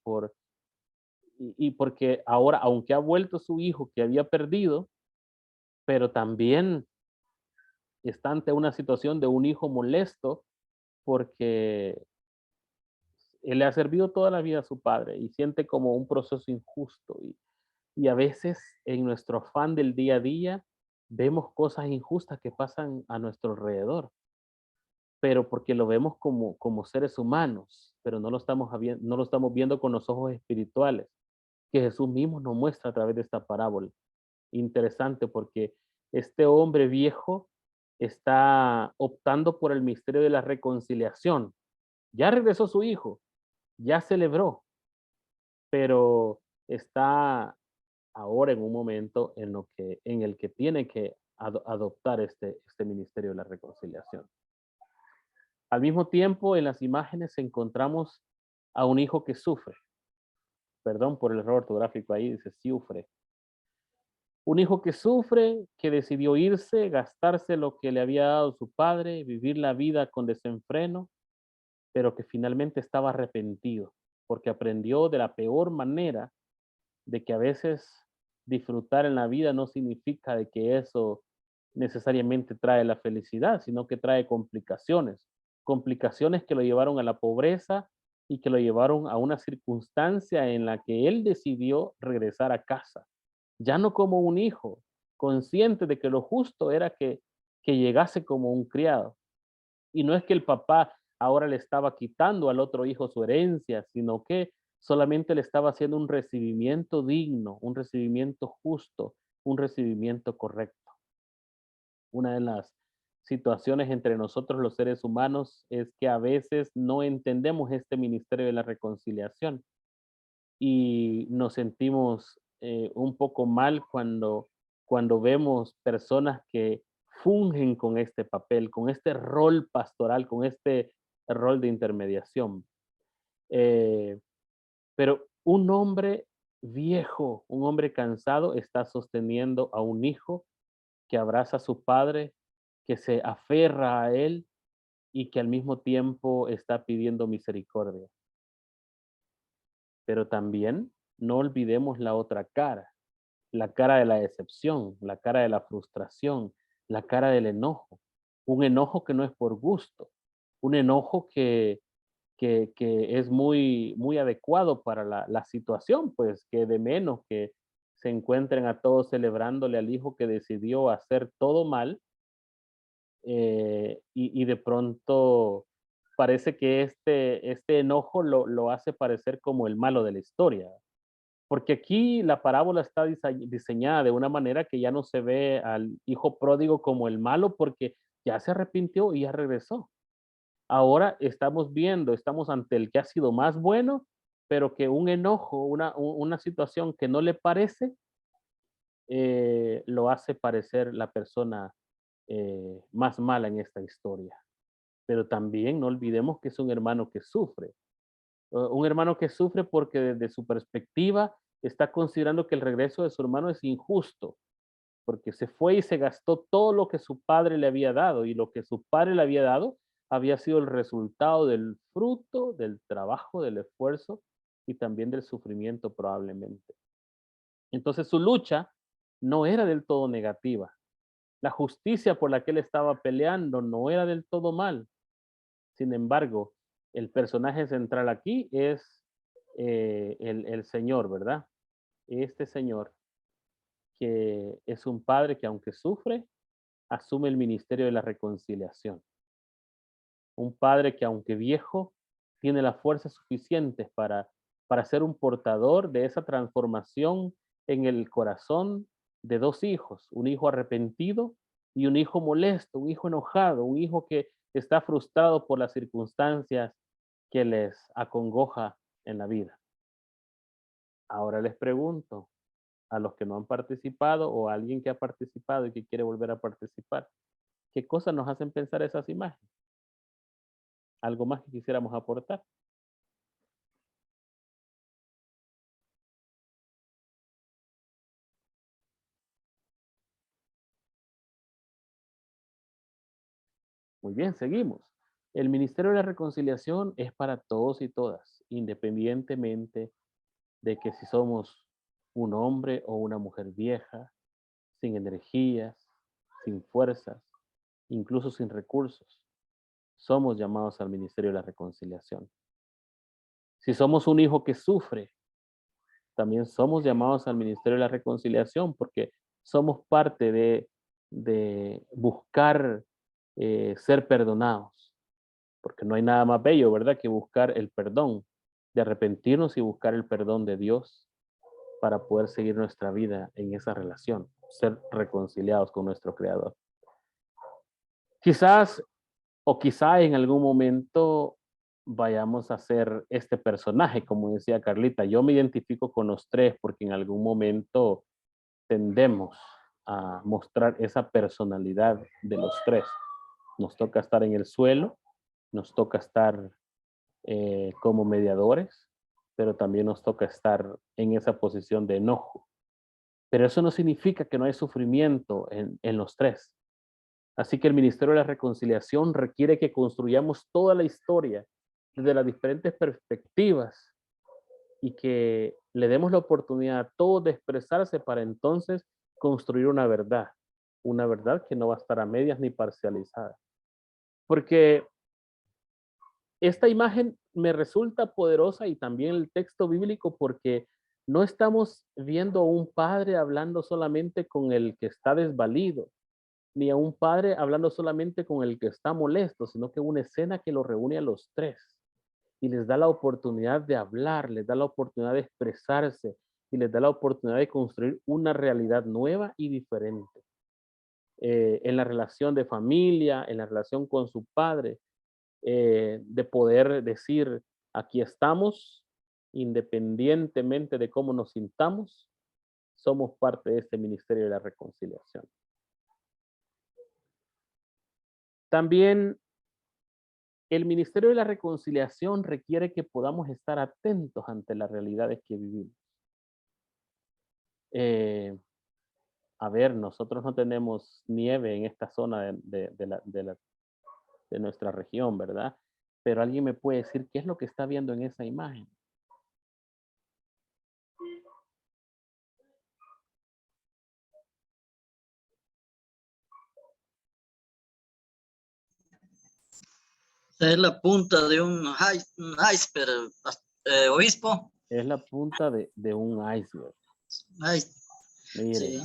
porque ahora, aunque ha vuelto su hijo que había perdido, pero también está ante una situación de un hijo molesto porque él le ha servido toda la vida a su padre y siente como un proceso injusto. Y a veces en nuestro afán del día a día vemos cosas injustas que pasan a nuestro alrededor, pero porque lo vemos como seres humanos, pero no lo estamos viendo con los ojos espirituales que Jesús mismo nos muestra a través de esta parábola. Interesante porque este hombre viejo está optando por el misterio de la reconciliación. Ya regresó su hijo, ya celebró, pero está ahora en un momento en el que tiene que adoptar este ministerio de la reconciliación. Al mismo tiempo, en las imágenes encontramos a un hijo que sufre. Perdón por el error ortográfico ahí, dice sufre. Un hijo que sufre, que decidió irse, gastarse lo que le había dado su padre, vivir la vida con desenfreno, pero que finalmente estaba arrepentido, porque aprendió de la peor manera de que a veces disfrutar en la vida no significa de que eso necesariamente trae la felicidad, sino que trae complicaciones, complicaciones que lo llevaron a la pobreza y que lo llevaron a una circunstancia en la que él decidió regresar a casa, ya no como un hijo, consciente de que lo justo era que llegase como un criado. Y no es que el papá ahora le estaba quitando al otro hijo su herencia, sino que solamente le estaba haciendo un recibimiento digno, un recibimiento justo, un recibimiento correcto. Una de las situaciones entre nosotros los seres humanos es que a veces no entendemos este ministerio de la reconciliación y nos sentimos un poco mal cuando vemos personas que fungen con este papel, con este rol pastoral, con este rol de intermediación. Eh, pero un hombre viejo, un hombre cansado está sosteniendo a un hijo que abraza a su padre, que se aferra a él y que al mismo tiempo está pidiendo misericordia. Pero también no olvidemos la cara de la decepción, la cara de la frustración, la cara del enojo. Un enojo que no es por gusto, un enojo que es muy, muy adecuado para la situación, pues que de menos que se encuentren a todos celebrándole al hijo que decidió hacer todo mal y de pronto parece que este enojo lo hace parecer como el malo de la historia. Porque aquí la parábola está diseñada de una manera que ya no se ve al hijo pródigo como el malo porque ya se arrepintió y ya regresó. Ahora estamos ante el que ha sido más bueno, pero que un enojo, una situación que no le parece, lo hace parecer la persona más mala en esta historia. Pero también no olvidemos que es un hermano que sufre. Un hermano que sufre porque desde su perspectiva está considerando que el regreso de su hermano es injusto, porque se fue y se gastó todo lo que su padre le había dado y lo que su padre le había dado había sido el resultado del fruto, del trabajo, del esfuerzo y también del sufrimiento probablemente. Entonces su lucha no era del todo negativa. La justicia por la que él estaba peleando no era del todo mal. Sin embargo, el personaje central aquí es el Señor, ¿verdad? Este Señor que es un padre que aunque sufre, asume el ministerio de la reconciliación. Un padre que aunque viejo, tiene la fuerza suficiente para ser un portador de esa transformación en el corazón de dos hijos, un hijo arrepentido y un hijo molesto, un hijo enojado, un hijo que está frustrado por las circunstancias que les acongoja en la vida. Ahora les pregunto a los que no han participado o a alguien que ha participado y que quiere volver a participar, ¿qué cosas nos hacen pensar esas imágenes? ¿Algo más que quisiéramos aportar? Muy bien, seguimos. El Ministerio de la Reconciliación es para todos y todas, independientemente de que si somos un hombre o una mujer vieja, sin energías, sin fuerzas, incluso sin recursos. Somos llamados al Ministerio de la Reconciliación. Si somos un hijo que sufre, también somos llamados al Ministerio de la Reconciliación porque somos parte de buscar ser perdonados, porque no hay nada más bello, ¿verdad?, que buscar el perdón, de arrepentirnos y buscar el perdón de Dios para poder seguir nuestra vida en esa relación, ser reconciliados con nuestro Creador. Quizás o quizá en algún momento vayamos a ser este personaje, como decía Carlita. Yo me identifico con los tres porque en algún momento tendemos a mostrar esa personalidad de los tres. Nos toca estar en el suelo, nos toca estar como mediadores, pero también nos toca estar en esa posición de enojo. Pero eso no significa que no hay sufrimiento en los tres. Así que el Ministerio de la Reconciliación requiere que construyamos toda la historia desde las diferentes perspectivas y que le demos la oportunidad a todos de expresarse para entonces construir una verdad que no va a estar a medias ni parcializada. Porque esta imagen me resulta poderosa y también el texto bíblico porque no estamos viendo a un padre hablando solamente con el que está desvalido, ni a un padre hablando solamente con el que está molesto, sino que una escena que lo reúne a los tres y les da la oportunidad de hablar, les da la oportunidad de expresarse y les da la oportunidad de construir una realidad nueva y diferente. en la relación de familia, en la relación con su padre, de poder decir, aquí estamos, independientemente de cómo nos sintamos, somos parte de este ministerio de la reconciliación. También el ministerio de la reconciliación requiere que podamos estar atentos ante las realidades que vivimos. Eh, a ver, nosotros no tenemos nieve en esta zona de nuestra región, ¿verdad? Pero alguien me puede decir qué es lo que está viendo en esa imagen. Es la punta de un iceberg, obispo. Es la punta de un iceberg. Ay, Mire, sí.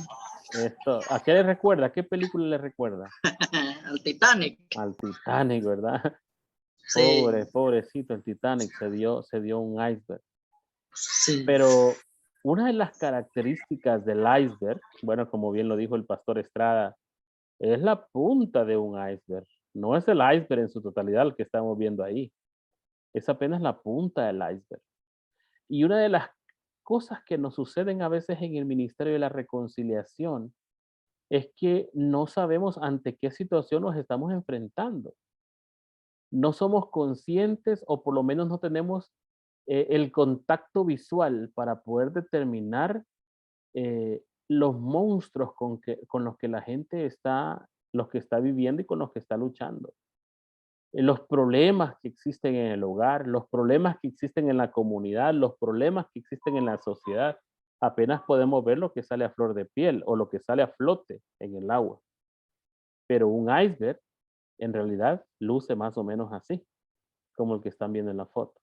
esto, ¿a qué le recuerda? ¿A qué película le recuerda? Al Titanic. Al Titanic, ¿verdad? Sí, Pobrecito, el Titanic se dio un iceberg. sí. Pero una de las características del iceberg, bueno, como bien lo dijo el pastor Estrada, es la punta de un iceberg. No es el iceberg en su totalidad el que estamos viendo ahí. Es apenas la punta del iceberg. Y una de las cosas que nos suceden a veces en el Ministerio de la Reconciliación es que no sabemos ante qué situación nos estamos enfrentando. No somos conscientes o por lo menos no tenemos el contacto visual para poder determinar los monstruos con los que la gente está, los que está viviendo y con los que está luchando. Los problemas que existen en el hogar, los problemas que existen en la comunidad, los problemas que existen en la sociedad, apenas podemos ver lo que sale a flor de piel o lo que sale a flote en el agua. Pero un iceberg en realidad luce más o menos así, como el que están viendo en la foto.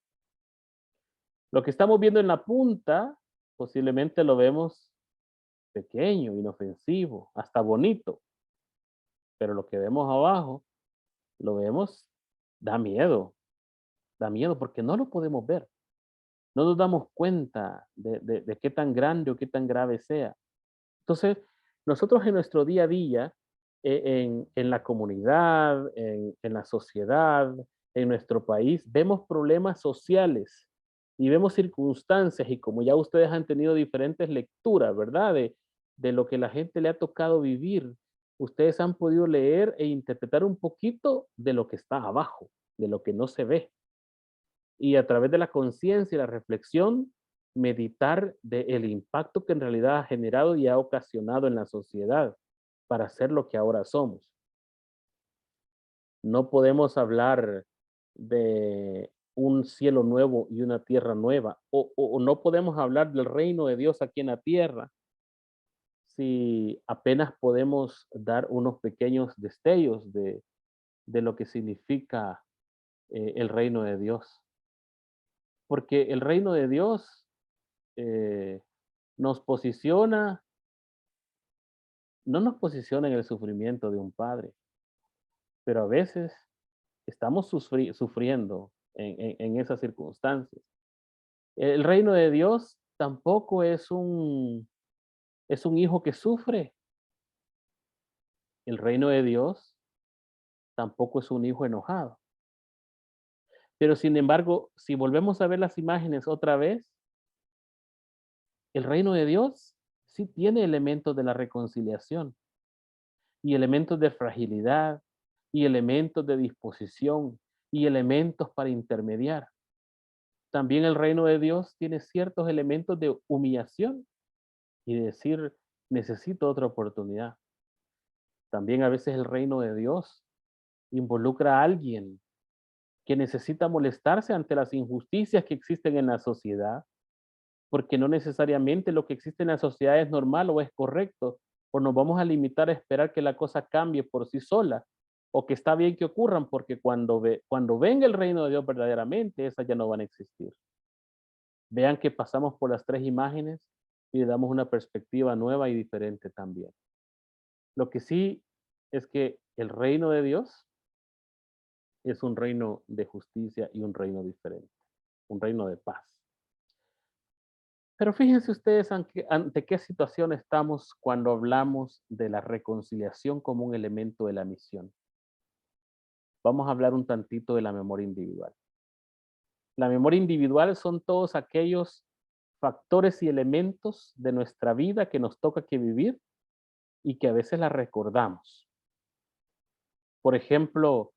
Lo que estamos viendo en la punta, posiblemente lo vemos pequeño, inofensivo, hasta bonito, pero lo que vemos abajo, lo vemos, da miedo porque no lo podemos ver. No nos damos cuenta de qué tan grande o qué tan grave sea. Entonces, nosotros en nuestro día a día, en la comunidad, en la sociedad, en nuestro país, vemos problemas sociales y vemos circunstancias y como ya ustedes han tenido diferentes lecturas, ¿verdad? De lo que la gente le ha tocado vivir, ustedes han podido leer e interpretar un poquito de lo que está abajo, de lo que no se ve. Y a través de la conciencia y la reflexión, meditar del impacto que en realidad ha generado y ha ocasionado en la sociedad para ser lo que ahora somos. No podemos hablar de un cielo nuevo y una tierra nueva, o no podemos hablar del reino de Dios aquí en la tierra si apenas podemos dar unos pequeños destellos de lo que significa el reino de Dios. Porque el reino de Dios eh, nos posiciona, no nos posiciona en el sufrimiento de un padre, pero a veces estamos sufriendo en esas circunstancias. El reino de Dios tampoco es un hijo que sufre. El reino de Dios tampoco es un hijo enojado. Pero sin embargo, si volvemos a ver las imágenes otra vez, el reino de Dios sí tiene elementos de la reconciliación y elementos de fragilidad y elementos de disposición y elementos para intermediar. También el reino de Dios tiene ciertos elementos de humillación y de decir, necesito otra oportunidad. También a veces el reino de Dios involucra a alguien que necesita molestarse ante las injusticias que existen en la sociedad, porque no necesariamente lo que existe en la sociedad es normal o es correcto, o nos vamos a limitar a esperar que la cosa cambie por sí sola, o que está bien que ocurran, porque cuando venga el reino de Dios verdaderamente, esas ya no van a existir. Vean que pasamos por las tres imágenes y le damos una perspectiva nueva y diferente también. Lo que sí es que el reino de Dios es un reino de justicia y un reino diferente, un reino de paz. Pero fíjense ustedes ante qué situación estamos cuando hablamos de la reconciliación como un elemento de la misión. Vamos a hablar un tantito de la memoria individual. La memoria individual son todos aquellos factores y elementos de nuestra vida que nos toca que vivir y que a veces la recordamos. Por ejemplo,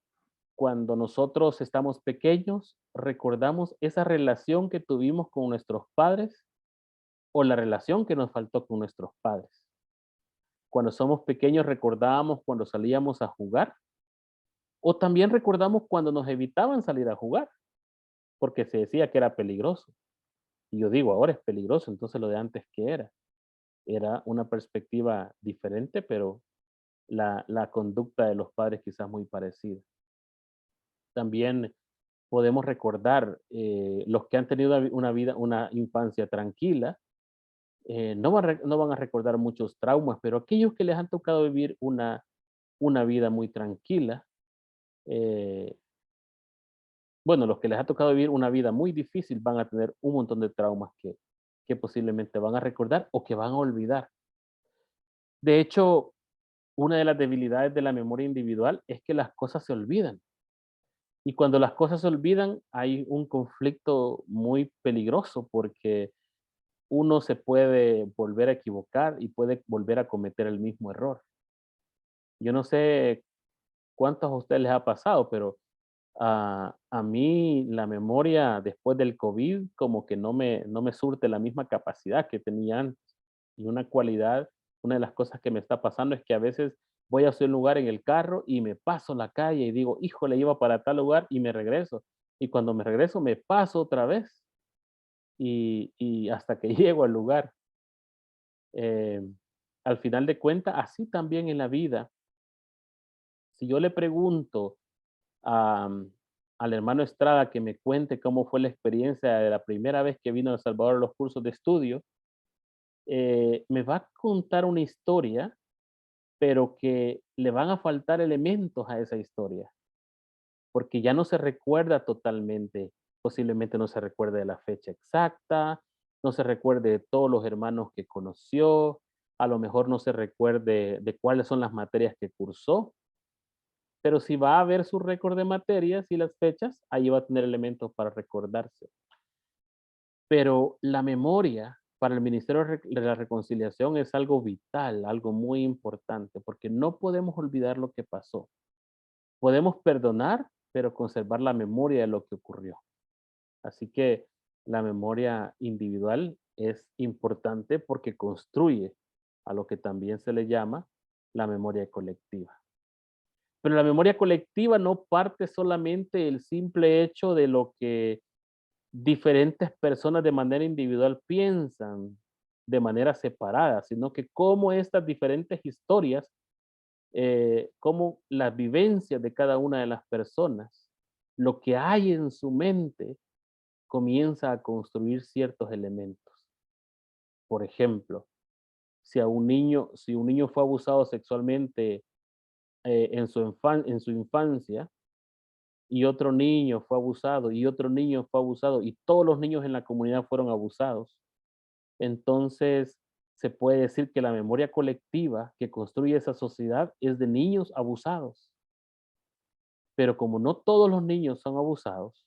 cuando nosotros estamos pequeños, recordamos esa relación que tuvimos con nuestros padres o la relación que nos faltó con nuestros padres. Cuando somos pequeños recordábamos cuando salíamos a jugar o también recordamos cuando nos evitaban salir a jugar porque se decía que era peligroso. Y yo digo, ahora es peligroso, entonces lo de antes, ¿qué era? Era una perspectiva diferente, pero la conducta de los padres quizás muy parecida. También podemos recordar los que han tenido una infancia tranquila, no van a recordar muchos traumas, pero aquellos que les han tocado vivir una vida muy tranquila, eh, bueno, los que les ha tocado vivir una vida muy difícil van a tener un montón de traumas que posiblemente van a recordar o que van a olvidar. De hecho, una de las debilidades de la memoria individual es que las cosas se olvidan. Y cuando las cosas se olvidan, hay un conflicto muy peligroso porque uno se puede volver a equivocar y puede volver a cometer el mismo error. Yo no sé cuántos a ustedes les ha pasado, pero a mí la memoria después del COVID como que no me surte la misma capacidad que tenía antes. Y una de las cosas que me está pasando es que a veces voy a un lugar en el carro y me paso la calle y digo, híjole, iba para tal lugar y me regreso. Y cuando me regreso me paso otra vez y hasta que llego al lugar. Eh, Al final de cuentas, así también en la vida. Si yo le pregunto a, al hermano Estrada que me cuente cómo fue la experiencia de la primera vez que vino a El Salvador a los cursos de estudio, me va a contar una historia, pero que le van a faltar elementos a esa historia, porque ya no se recuerda totalmente, posiblemente no se recuerde de la fecha exacta, no se recuerde de todos los hermanos que conoció, a lo mejor no se recuerde de cuáles son las materias que cursó, pero si va a ver su récord de materias y las fechas, ahí va a tener elementos para recordarse. Pero la memoria para el Ministerio de la Reconciliación es algo vital, algo muy importante, porque no podemos olvidar lo que pasó. Podemos perdonar, pero conservar la memoria de lo que ocurrió. Así que la memoria individual es importante porque construye a lo que también se le llama la memoria colectiva. Pero la memoria colectiva no parte solamente del simple hecho de lo que diferentes personas de manera individual piensan de manera separada, sino que cómo estas diferentes historias, cómo las vivencias de cada una de las personas, lo que hay en su mente, comienza a construir ciertos elementos. Por ejemplo, si un niño fue abusado sexualmente en su infancia, y otro niño fue abusado, y otro niño fue abusado, y todos los niños en la comunidad fueron abusados, entonces se puede decir que la memoria colectiva que construye esa sociedad es de niños abusados. Pero como no todos los niños son abusados,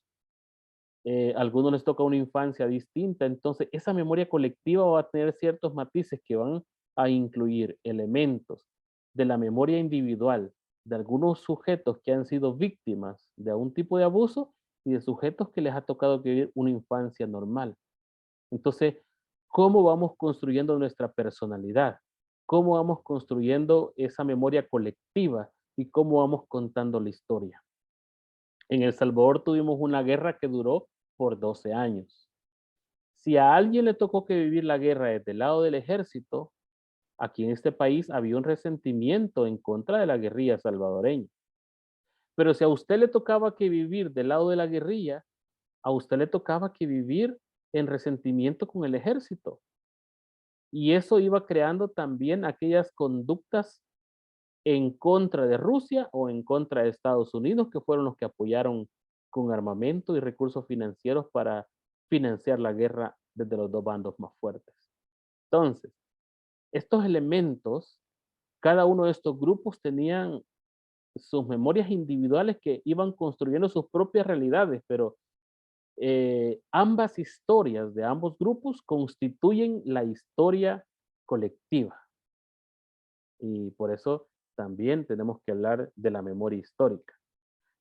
a algunos les toca una infancia distinta, entonces esa memoria colectiva va a tener ciertos matices que van a incluir elementos de la memoria individual de algunos sujetos que han sido víctimas de algún tipo de abuso y de sujetos que les ha tocado vivir una infancia normal. Entonces, ¿cómo vamos construyendo nuestra personalidad? ¿Cómo vamos construyendo esa memoria colectiva? ¿Y cómo vamos contando la historia? En El Salvador tuvimos una guerra que duró por 12 años. Si a alguien le tocó que vivir la guerra desde el lado del ejército, aquí en este país había un resentimiento en contra de la guerrilla salvadoreña. Pero si a usted le tocaba que vivir del lado de la guerrilla, a usted le tocaba que vivir en resentimiento con el ejército. Y eso iba creando también aquellas conductas en contra de Rusia o en contra de Estados Unidos, que fueron los que apoyaron con armamento y recursos financieros para financiar la guerra desde los dos bandos más fuertes. Entonces, estos elementos, cada uno de estos grupos tenían sus memorias individuales que iban construyendo sus propias realidades, pero ambas historias de ambos grupos constituyen la historia colectiva. Y por eso también tenemos que hablar de la memoria histórica.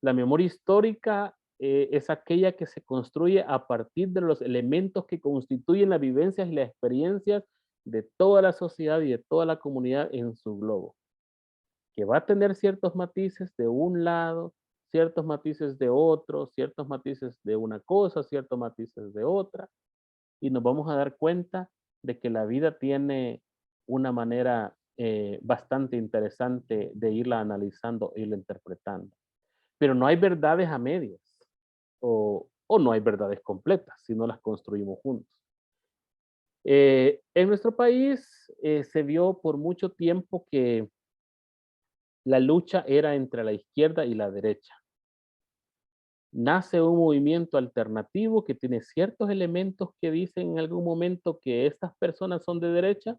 La memoria histórica es aquella que se construye a partir de los elementos que constituyen las vivencias y las experiencias de toda la sociedad y de toda la comunidad en su globo, que va a tener ciertos matices de un lado, ciertos matices de otro, ciertos matices de una cosa, ciertos matices de otra, y nos vamos a dar cuenta de que la vida tiene una manera bastante interesante de irla analizando, irla interpretando. Pero no hay verdades a medias o no hay verdades completas si no las construimos juntos. En nuestro país se vio por mucho tiempo que la lucha era entre la izquierda y la derecha. Nace un movimiento alternativo que tiene ciertos elementos que dicen en algún momento que estas personas son de derecha,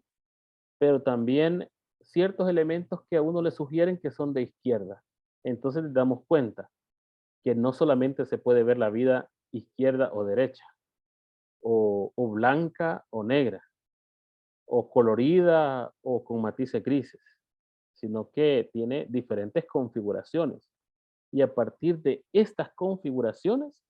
pero también ciertos elementos que a uno le sugieren que son de izquierda. Entonces nos damos cuenta que no solamente se puede ver la vida izquierda o derecha, o blanca o negra, o colorida o con matices grises, sino que tiene diferentes configuraciones. Y a partir de estas configuraciones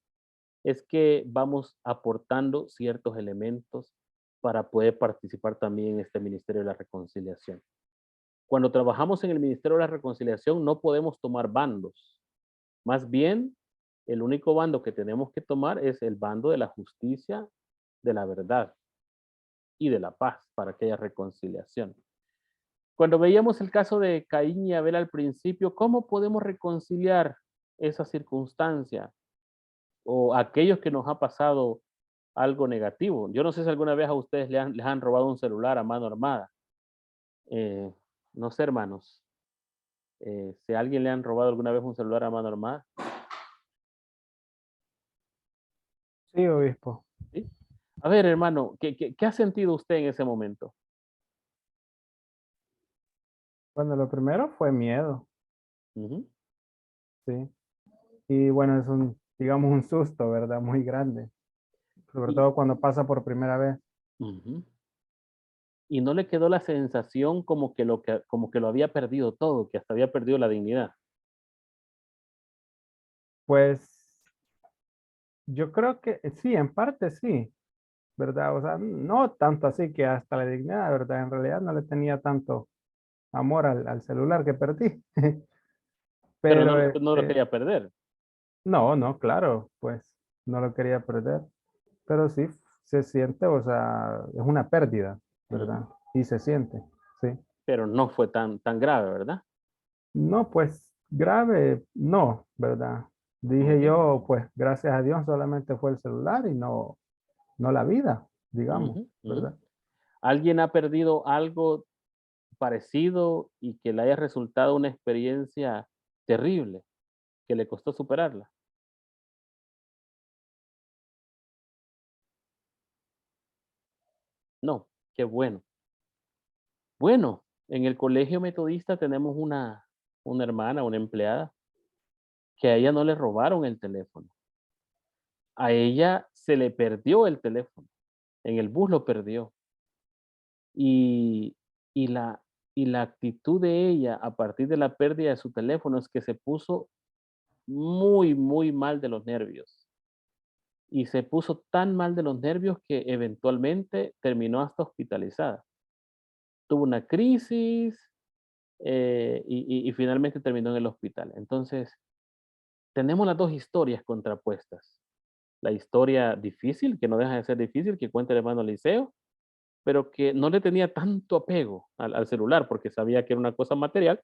es que vamos aportando ciertos elementos para poder participar también en este Ministerio de la Reconciliación. Cuando trabajamos en el Ministerio de la Reconciliación no podemos tomar bandos. Más bien, el único bando que tenemos que tomar es el bando de la justicia, de la verdad y de la paz para que haya reconciliación. Cuando veíamos el caso de Caín y Abel al principio, ¿cómo podemos reconciliar esa circunstancia o aquellos que nos ha pasado algo negativo? Yo no sé si alguna vez a ustedes les han robado un celular a mano armada. Eh, no sé, hermanos, si a alguien le han robado alguna vez un celular a mano armada. Sí, obispo. ¿Sí? A ver, hermano, ¿qué ha sentido usted en ese momento? Bueno, lo primero fue miedo, Ujú. sí. Y bueno, es un, digamos, un susto, ¿verdad? Muy grande. Sobre Y, todo cuando pasa por primera vez. ujú. Y no le quedó la sensación como que lo había perdido todo, que hasta había perdido la dignidad. Pues yo creo que sí, en parte sí, ¿verdad? O sea, no tanto así que hasta la dignidad, ¿verdad? En realidad no le tenía tanto amor al celular que perdí. Pero Pero no lo quería perder. no, no, claro, pues no lo quería perder. Pero sí se siente, o sea, es una pérdida, Ujú. ¿verdad? Y se siente, sí. Pero no fue tan grave, ¿verdad? No, pues grave, no, ¿verdad? Dije Ujú, yo, pues gracias a Dios solamente fue el celular y no la vida, digamos, ujú, ujú. ¿verdad? ¿Alguien ha perdido algo parecido y que le haya resultado una experiencia terrible, que le costó superarla? No, qué bueno. Bueno, en el colegio metodista tenemos una hermana, una empleada, que a ella no le robaron el teléfono. A ella se le perdió el teléfono. En el bus lo perdió. Y, y la, y la actitud de ella a partir de la pérdida de su teléfono es que se puso muy, muy mal de los nervios. Y se puso tan mal de los nervios que eventualmente terminó hasta hospitalizada. Tuvo una crisis y finalmente terminó en el hospital. Entonces, tenemos las dos historias contrapuestas. La historia difícil, que no deja de ser difícil, que cuenta el hermano Eliseo, pero que no le tenía tanto apego al celular porque sabía que era una cosa material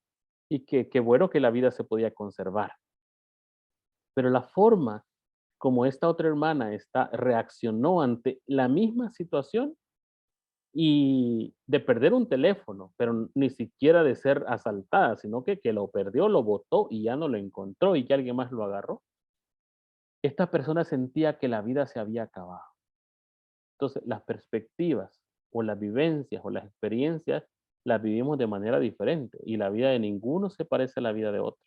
y que bueno que la vida se podía conservar. Pero la forma como esta otra hermana reaccionó ante la misma situación y de perder un teléfono, pero ni siquiera de ser asaltada, sino que lo perdió, lo botó y ya no lo encontró y que alguien más lo agarró. Esta persona sentía que la vida se había acabado. Entonces, las perspectivas o las vivencias o las experiencias las vivimos de manera diferente y la vida de ninguno se parece a la vida de otro.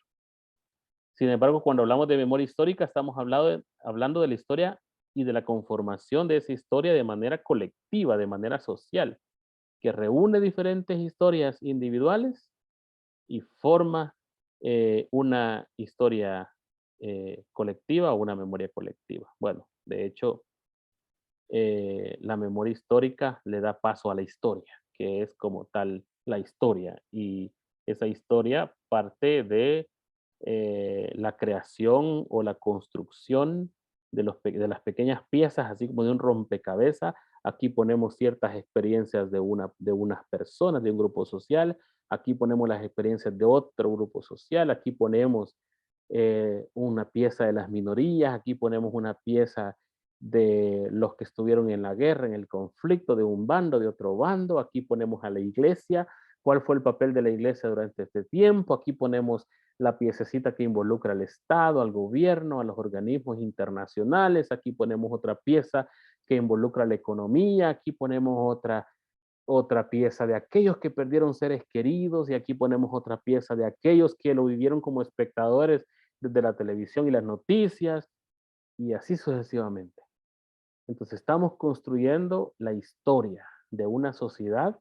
Sin embargo, cuando hablamos de memoria histórica, estamos hablando de la historia y de la conformación de esa historia de manera colectiva, de manera social, que reúne diferentes historias individuales y forma una historia colectiva o una memoria colectiva. Bueno, de hecho, la memoria histórica le da paso a la historia, que es como tal la historia. Y esa historia parte de la creación o la construcción de las pequeñas piezas, así como de un rompecabezas. Aquí ponemos ciertas experiencias de unas personas, de un grupo social. Aquí ponemos las experiencias de otro grupo social. Aquí ponemos una pieza de las minorías. Aquí ponemos una pieza de los que estuvieron en la guerra, en el conflicto, de un bando, de otro bando. Aquí ponemos a la iglesia, cuál fue el papel de la iglesia durante este tiempo. Aquí ponemos la piececita que involucra al Estado, al gobierno, a los organismos internacionales. Aquí ponemos otra pieza que involucra la economía. Aquí ponemos otra pieza de aquellos que perdieron seres queridos y aquí ponemos otra pieza de aquellos que lo vivieron como espectadores desde la televisión y las noticias y así sucesivamente. Entonces estamos construyendo la historia de una sociedad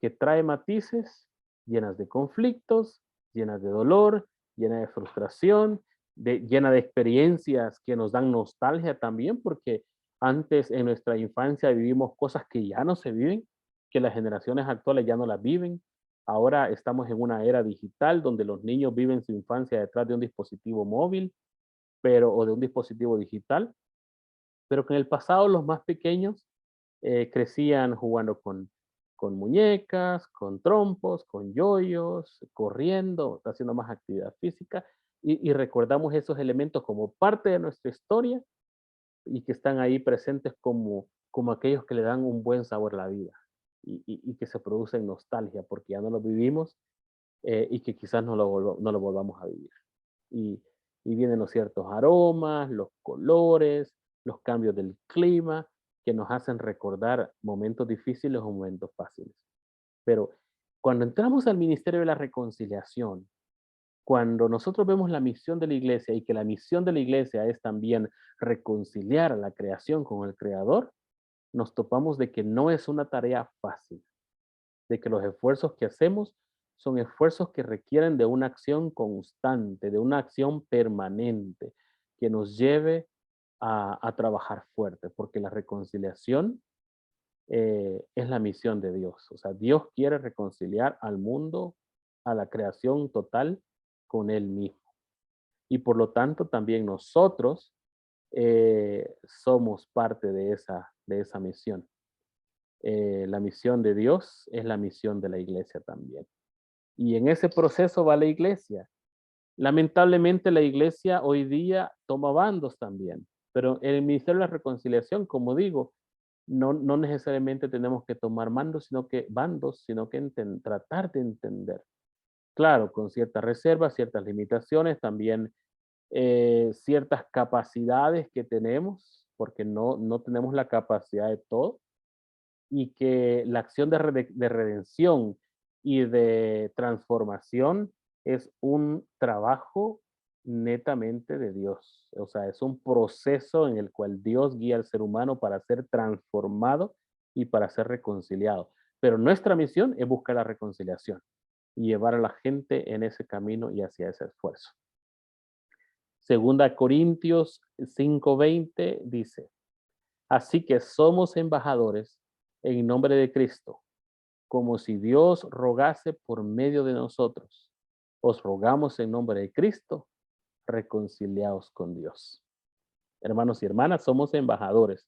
que trae matices llenas de conflictos, llenas de dolor, llena de frustración, llena de experiencias que nos dan nostalgia también, porque antes en nuestra infancia vivimos cosas que ya no se viven, que las generaciones actuales ya no las viven. Ahora estamos en una era digital donde los niños viven su infancia detrás de un dispositivo móvil, o de un dispositivo digital, pero que en el pasado los más pequeños crecían jugando con muñecas, con trompos, con yoyos, corriendo, haciendo más actividad física y recordamos esos elementos como parte de nuestra historia y que están ahí presentes como aquellos que le dan un buen sabor a la vida y que se producen nostalgia porque ya no lo vivimos y que quizás no lo volvamos a vivir. Y, y vienen los ciertos aromas, los colores, los cambios del clima que nos hacen recordar momentos difíciles o momentos fáciles. Pero cuando entramos al Ministerio de la Reconciliación, cuando nosotros vemos la misión de la iglesia y que la misión de la iglesia es también reconciliar a la creación con el Creador, nos topamos de que no es una tarea fácil, de que los esfuerzos que hacemos son esfuerzos que requieren de una acción constante, de una acción permanente, que nos lleve a trabajar fuerte, porque la reconciliación es la misión de Dios. O sea, Dios quiere reconciliar al mundo, a la creación total, con Él mismo. Y por lo tanto, también nosotros somos parte de esa misión. La misión de Dios es la misión de la iglesia también. Y en ese proceso va la iglesia. Lamentablemente la iglesia hoy día toma bandos también, pero en el Ministerio de la Reconciliación, como digo, no necesariamente tenemos que tomar bandos, sino que tratar de entender. Claro, con ciertas reservas, ciertas limitaciones, también ciertas capacidades que tenemos, porque no tenemos la capacidad de todo, y que la acción de redención y de transformación es un trabajo netamente de Dios. O sea, es un proceso en el cual Dios guía al ser humano para ser transformado y para ser reconciliado. Pero nuestra misión es buscar la reconciliación y llevar a la gente en ese camino y hacia ese esfuerzo. Segunda Corintios 5:20 dice, así que somos embajadores en nombre de Cristo, como si Dios rogase por medio de nosotros. Os rogamos en nombre de Cristo, reconciliaos con Dios. Hermanos y hermanas, somos embajadores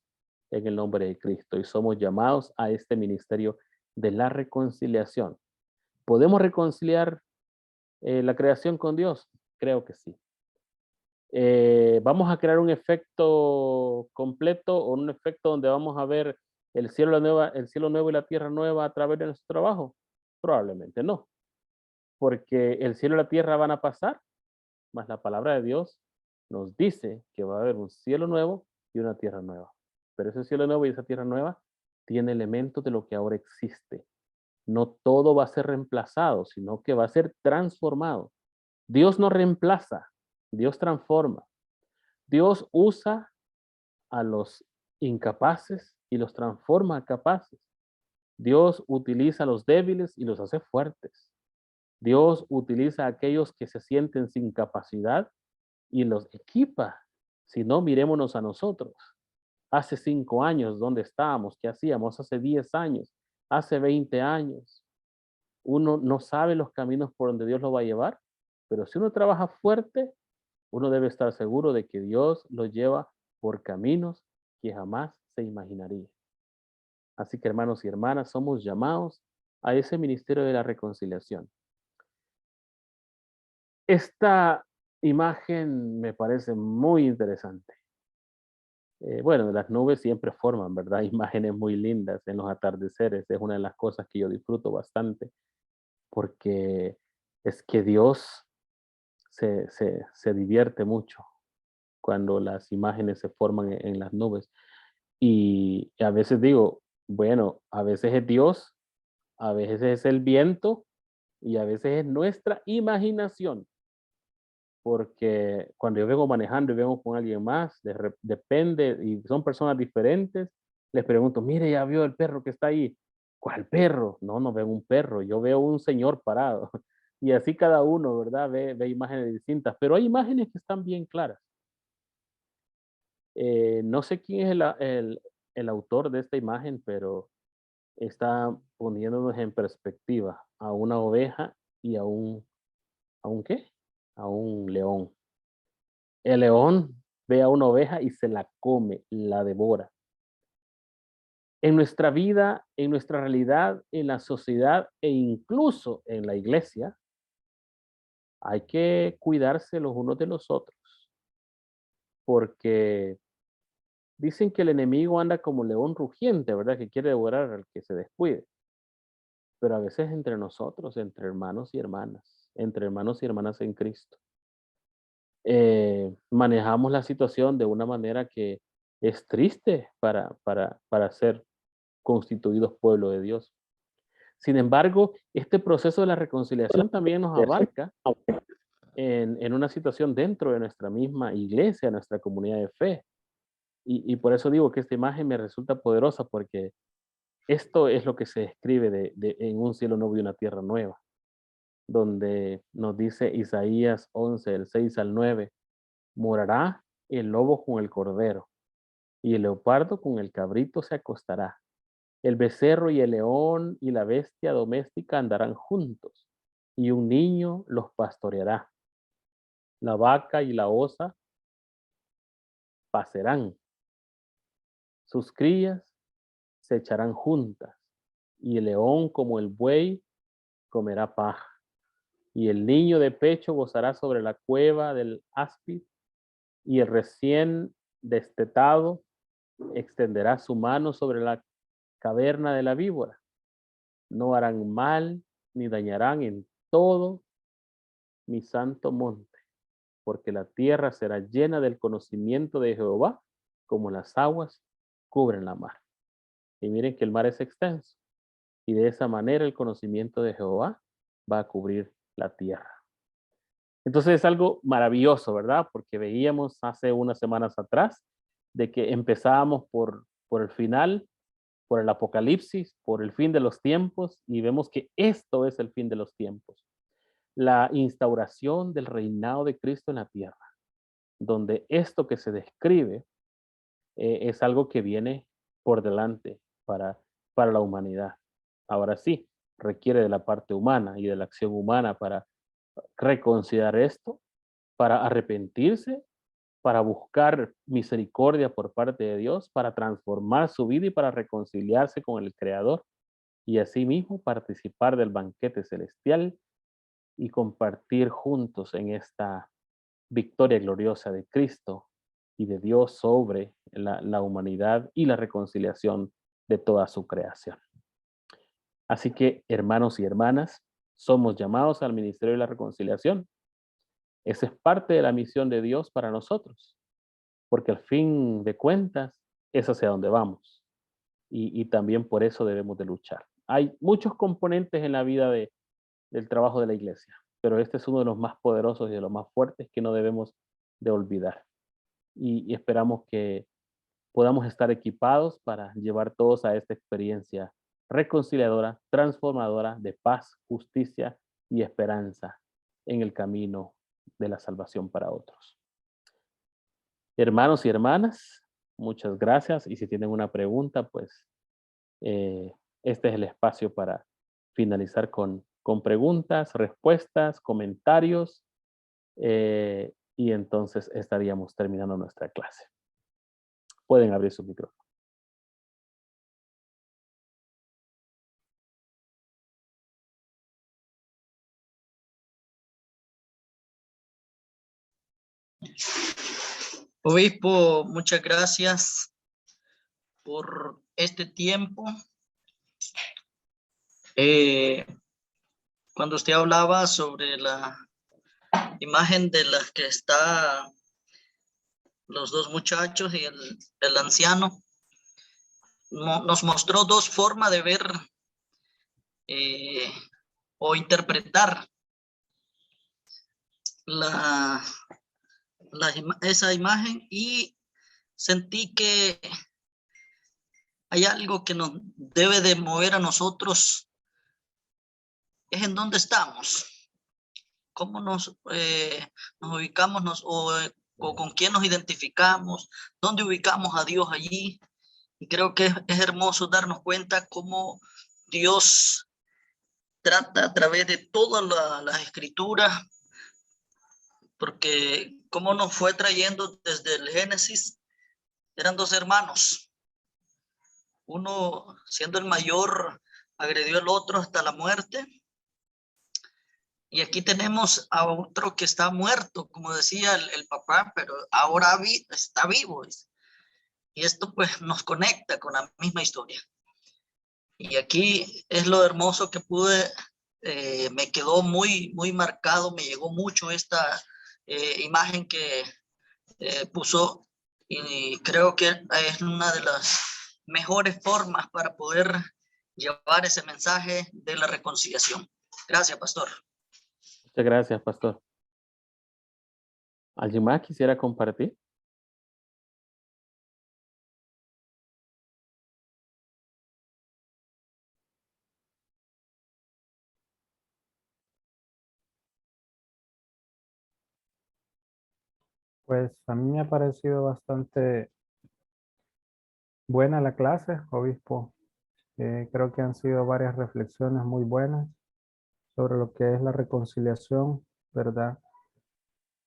en el nombre de Cristo y somos llamados a este ministerio de la reconciliación. ¿Podemos reconciliar la creación con Dios? Creo que sí. ¿Vamos a crear un efecto completo o un efecto donde vamos a ver el cielo nuevo y la tierra nueva a través de nuestro trabajo? Probablemente no, porque el cielo y la tierra van a pasar, mas la palabra de Dios nos dice que va a haber un cielo nuevo y una tierra nueva. Pero ese cielo nuevo y esa tierra nueva tiene elementos de lo que ahora existe. No todo va a ser reemplazado, sino que va a ser transformado. Dios no reemplaza, Dios transforma. Dios usa a los incapaces y los transforma a capaces. Dios utiliza a los débiles y los hace fuertes. Dios utiliza a aquellos que se sienten sin capacidad y los equipa. Si no, mirémonos a nosotros. Hace 5 años, ¿dónde estábamos? ¿Qué hacíamos? Hace 10 años, hace 20 años. Uno no sabe los caminos por donde Dios lo va a llevar, pero si uno trabaja fuerte, uno debe estar seguro de que Dios lo lleva por caminos que jamás se imaginaría. Así que, hermanos y hermanas, somos llamados a ese ministerio de la reconciliación. Esta imagen me parece muy interesante. Bueno, las nubes siempre forman, ¿verdad? Imágenes muy lindas en los atardeceres. Es una de las cosas que yo disfruto bastante, porque es que Dios se divierte mucho cuando las imágenes se forman en las nubes. Y a veces digo, bueno, a veces es Dios, a veces es el viento y a veces es nuestra imaginación. Porque cuando yo vengo manejando y vengo con alguien más, depende, y son personas diferentes, les pregunto, mire, ¿ya vio el perro que está ahí? ¿Cuál perro? No, no veo un perro, yo veo un señor parado. Y así cada uno, ¿verdad? Ve imágenes distintas, pero hay imágenes que están bien claras. No sé quién es el autor de esta imagen, pero está poniéndonos en perspectiva a una oveja y ¿a un qué? A un león. El león ve a una oveja y se la come, la devora. En nuestra vida, en nuestra realidad, en la sociedad e incluso en la iglesia, hay que cuidarse los unos de los otros, porque dicen que el enemigo anda como león rugiente, ¿verdad? Que quiere devorar al que se descuide. Pero a veces entre nosotros, entre hermanos y hermanas, entre hermanos y hermanas en Cristo, manejamos la situación de una manera que es triste para ser constituidos pueblo de Dios. Sin embargo, este proceso de la reconciliación también nos abarca en una situación dentro de nuestra misma iglesia, nuestra comunidad de fe. Y por eso digo que esta imagen me resulta poderosa, porque esto es lo que se describe en un cielo nuevo y una tierra nueva, donde nos dice Isaías 11, del 6 al 9, morará el lobo con el cordero, y el leopardo con el cabrito se acostará. El becerro y el león y la bestia doméstica andarán juntos, y un niño los pastoreará. La vaca y la osa pacerán, sus crías se echarán juntas, y el león como el buey comerá paja, y el niño de pecho gozará sobre la cueva del áspid, y el recién destetado extenderá su mano sobre la caverna de la víbora. No harán mal ni dañarán en todo mi santo monte, porque la tierra será llena del conocimiento de Jehová, como las aguas cubren la mar. Y miren que el mar es extenso, y de esa manera el conocimiento de Jehová va a cubrir la tierra. Entonces es algo maravilloso, ¿verdad? Porque veíamos hace unas semanas atrás de que empezábamos por el final, por el apocalipsis, por el fin de los tiempos, y vemos que esto es el fin de los tiempos. La instauración del reinado de Cristo en la tierra, donde esto que se describe es algo que viene por delante para la humanidad. Ahora sí, requiere de la parte humana y de la acción humana para reconsiderar esto, para arrepentirse, para buscar misericordia por parte de Dios, para transformar su vida y para reconciliarse con el Creador, y asimismo participar del banquete celestial y compartir juntos en esta victoria gloriosa de Cristo y de Dios sobre la humanidad y la reconciliación de toda su creación. Así que, hermanos y hermanas, somos llamados al ministerio de la reconciliación. Esa es parte de la misión de Dios para nosotros, porque al fin de cuentas es hacia donde vamos. y también por eso debemos de luchar. Hay muchos componentes en la vida del trabajo de la iglesia, pero este es uno de los más poderosos y de los más fuertes que no debemos de olvidar. Y esperamos que podamos estar equipados para llevar todos a esta experiencia reconciliadora, transformadora de paz, justicia y esperanza en el camino de la salvación para otros. Hermanos y hermanas, muchas gracias. Y si tienen una pregunta, pues este es el espacio para finalizar con preguntas, respuestas, comentarios, y entonces estaríamos terminando nuestra clase. Pueden abrir su micrófono. Obispo, muchas gracias por este tiempo. Cuando usted hablaba sobre la imagen de las que está los dos muchachos y el anciano, nos mostró dos formas de ver o interpretar esa imagen, y sentí que hay algo que nos debe de mover a nosotros, es en dónde estamos, cómo nos ubicamos, o con quién nos identificamos, dónde ubicamos a Dios allí. Y creo que es hermoso darnos cuenta cómo Dios trata a través de todas las escrituras, porque cómo nos fue trayendo desde el Génesis. Eran dos hermanos, uno siendo el mayor agredió al otro hasta la muerte, y aquí tenemos a otro que está muerto, como decía el papá, pero ahora está vivo, y esto pues nos conecta con la misma historia. Y aquí es lo hermoso que pude, me quedó muy marcado, me llegó mucho esta imagen que puso, y creo que es una de las mejores formas para poder llevar ese mensaje de la reconciliación. Gracias, pastor. Muchas gracias, pastor. ¿Alguien más quisiera compartir? Pues a mí me ha parecido bastante buena la clase, obispo. Creo que han sido varias reflexiones muy buenas sobre lo que es la reconciliación, ¿verdad?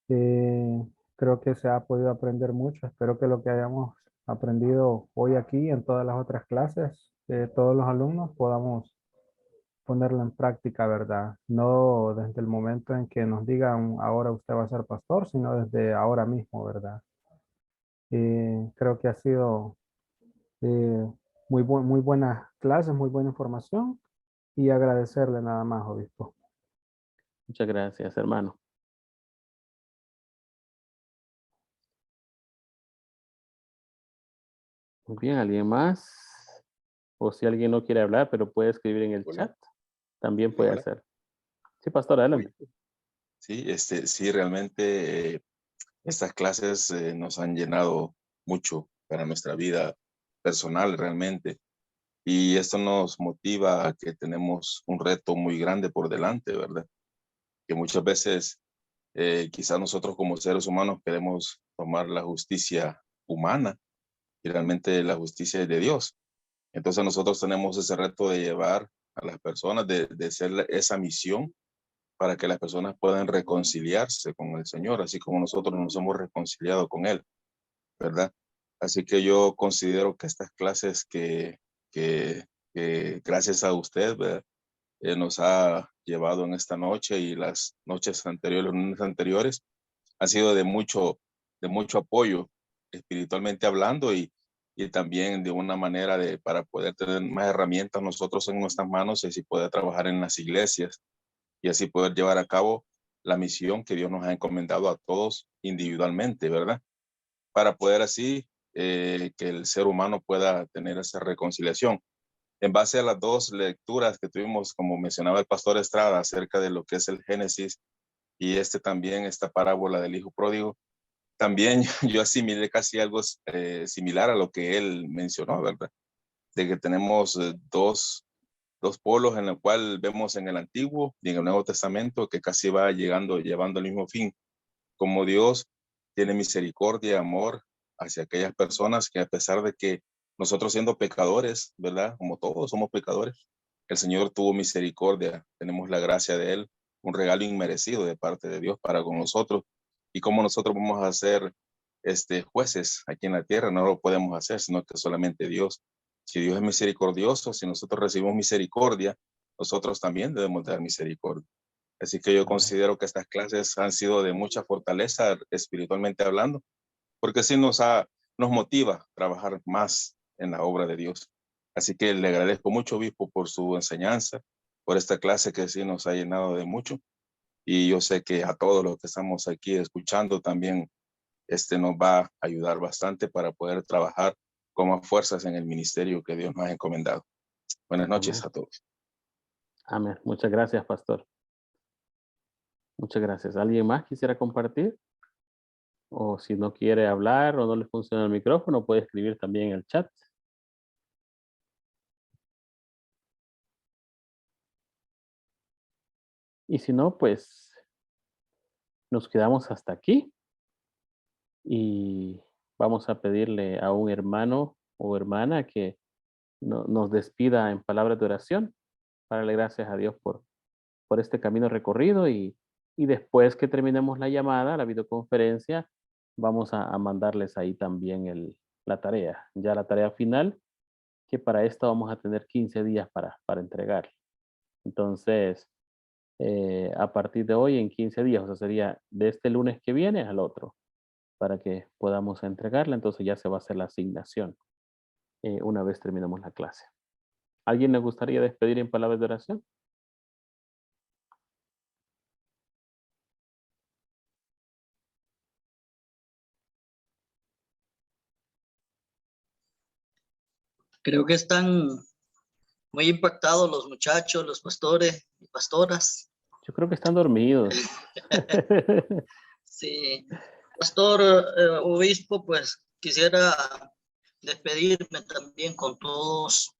Creo que se ha podido aprender mucho. Espero que lo que hayamos aprendido hoy aquí en todas las otras clases, todos los alumnos podamos ponerlo en práctica, ¿verdad? No desde el momento en que nos digan ahora usted va a ser pastor, sino desde ahora mismo, ¿verdad? Creo que ha sido muy buenas clases, muy buena información, y agradecerle nada más, obispo. Muchas gracias, hermano. Muy bien, ¿alguien más? O si alguien no quiere hablar, pero puede escribir en el Hola. chat, también puede Hola. hacer. Sí, pastor, adelante. Sí, sí, realmente estas clases nos han llenado mucho para nuestra vida personal realmente. Y esto nos motiva a que tenemos un reto muy grande por delante, ¿verdad? Que muchas veces quizás nosotros como seres humanos queremos tomar la justicia humana y realmente la justicia es de Dios. Entonces nosotros tenemos ese reto de llevar a las personas, de hacer esa misión para que las personas puedan reconciliarse con el Señor, así como nosotros nos hemos reconciliado con Él, ¿verdad? Así que yo considero que estas clases que gracias a usted, ¿verdad? Nos ha llevado en esta noche y las noches anteriores, los lunes anteriores, ha sido de mucho apoyo espiritualmente hablando, y también de una manera para poder tener más herramientas nosotros en nuestras manos y así poder trabajar en las iglesias y así poder llevar a cabo la misión que Dios nos ha encomendado a todos individualmente, ¿verdad? Para poder así que el ser humano pueda tener esa reconciliación. En base a las dos lecturas que tuvimos, como mencionaba el pastor Estrada, acerca de lo que es el Génesis y también esta parábola del hijo pródigo, también yo asimilé casi algo similar a lo que él mencionó, ¿verdad? De que tenemos dos polos en el cual vemos en el Antiguo y en el Nuevo Testamento que casi va llevando al mismo fin. Como Dios tiene misericordia, amor hacia aquellas personas que a pesar de que nosotros siendo pecadores, ¿verdad? Como todos somos pecadores, el Señor tuvo misericordia, tenemos la gracia de Él, un regalo inmerecido de parte de Dios para con nosotros. Y como nosotros vamos a ser jueces aquí en la tierra, no lo podemos hacer, sino que solamente Dios. Si Dios es misericordioso, si nosotros recibimos misericordia, nosotros también debemos dar misericordia. Así que yo considero que estas clases han sido de mucha fortaleza espiritualmente hablando, porque sí nos motiva a trabajar más en la obra de Dios. Así que le agradezco mucho, obispo, por su enseñanza, por esta clase que sí nos ha llenado de mucho. Y yo sé que a todos los que estamos aquí escuchando también nos va a ayudar bastante para poder trabajar con más fuerzas en el ministerio que Dios nos ha encomendado. Buenas noches Amén. a todos. Amén. Muchas gracias, pastor. Muchas gracias. ¿Alguien más quisiera compartir? O si no quiere hablar o no le funciona el micrófono, puede escribir también en el chat. Y si no, pues nos quedamos hasta aquí y vamos a pedirle a un hermano o hermana que nos despida en palabras de oración para darle gracias a Dios por este camino recorrido y después que terminemos la llamada, la videoconferencia, vamos a mandarles ahí también la tarea, ya la tarea final, que para esto vamos a tener 15 días para entregar. Entonces, a partir de hoy, en 15 días, o sea, sería de este lunes que viene al otro, para que podamos entregarla. Entonces ya se va a hacer la asignación una vez terminemos la clase. ¿Alguien le gustaría despedir en palabras de oración? Creo que están muy impactados los muchachos, los pastores y pastoras. Yo creo que están dormidos. Sí, pastor, obispo, pues quisiera despedirme también con todos,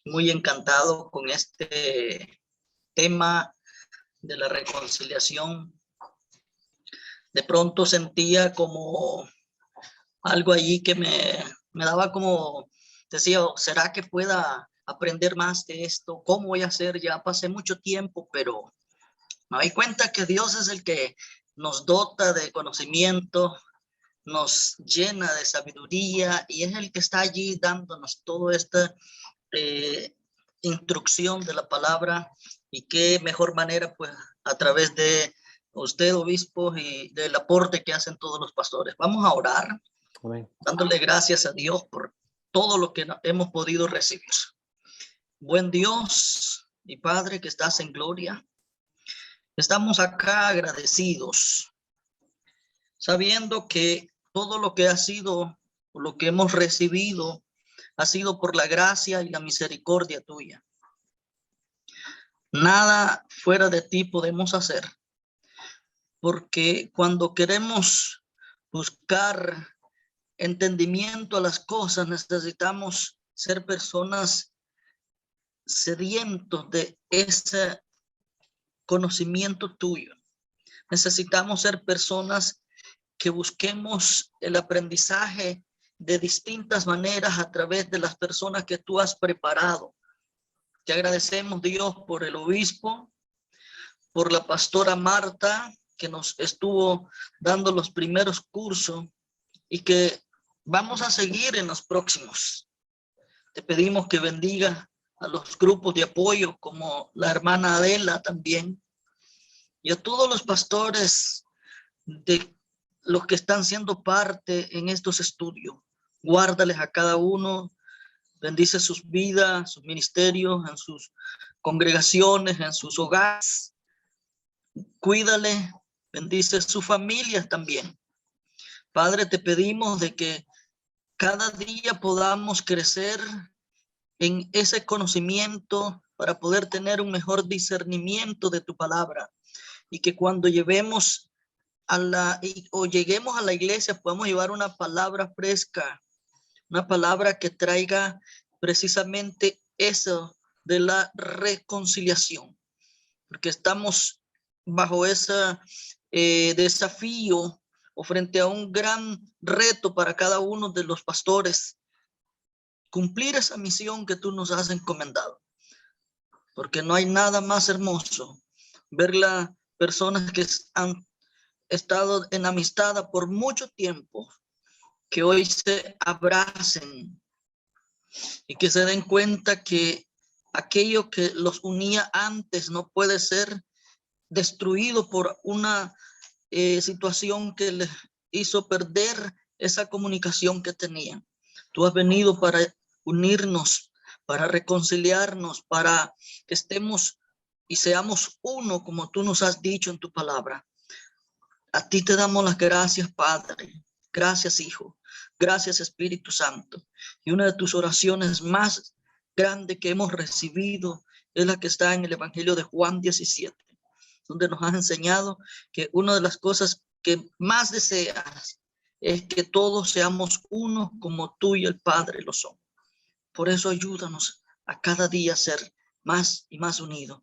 muy encantado con este tema de la reconciliación. De pronto sentía como algo allí que me daba como, decía, ¿será que pueda aprender más de esto? ¿Cómo voy a hacer? Ya pasé mucho tiempo, pero me doy cuenta que Dios es el que nos dota de conocimiento, nos llena de sabiduría y es el que está allí dándonos toda esta instrucción de la palabra. Y qué mejor manera, pues, a través de usted, obispo, y del aporte que hacen todos los pastores. Vamos a orar, Amén. dándole gracias a Dios por todo lo que hemos podido recibir. Buen Dios y Padre que estás en gloria, estamos acá agradecidos, sabiendo que todo lo que ha sido, lo que hemos recibido, ha sido por la gracia y la misericordia tuya. Nada fuera de ti podemos hacer, porque cuando queremos buscar entendimiento a las cosas, necesitamos ser personas sedientos de ese conocimiento tuyo. Necesitamos ser personas que busquemos el aprendizaje de distintas maneras a través de las personas que tú has preparado. Te agradecemos, Dios, por el obispo, por la pastora Marta, que nos estuvo dando los primeros cursos y que vamos a seguir en los próximos. Te pedimos que bendiga a los grupos de apoyo, como la hermana Adela también, y a todos los pastores de los que están siendo parte en estos estudios. Guárdales a cada uno, bendice sus vidas, sus ministerios, en sus congregaciones, en sus hogares. Cuídale, bendice sus familias también. Padre, te pedimos de que cada día podamos crecer en ese conocimiento para poder tener un mejor discernimiento de tu palabra, y que cuando lleguemos a la iglesia podamos llevar una palabra fresca, una palabra que traiga precisamente eso de la reconciliación, porque estamos bajo ese desafío o frente a un gran reto para cada uno de los pastores, cumplir esa misión que tú nos has encomendado, porque no hay nada más hermoso ver las personas que han estado en amistad por mucho tiempo, que hoy se abracen y que se den cuenta que aquello que los unía antes no puede ser destruido por una situación que les hizo perder esa comunicación que tenían. Tú has venido para unirnos, para reconciliarnos, para que estemos y seamos uno como tú nos has dicho en tu palabra. A ti te damos las gracias, Padre. Gracias, Hijo. Gracias, Espíritu Santo. Y una de tus oraciones más grandes que hemos recibido es la que está en el Evangelio de Juan 17, donde nos has enseñado que una de las cosas que más deseas es que todos seamos uno como tú y el Padre lo son. Por eso ayúdanos a cada día a ser más y más unidos.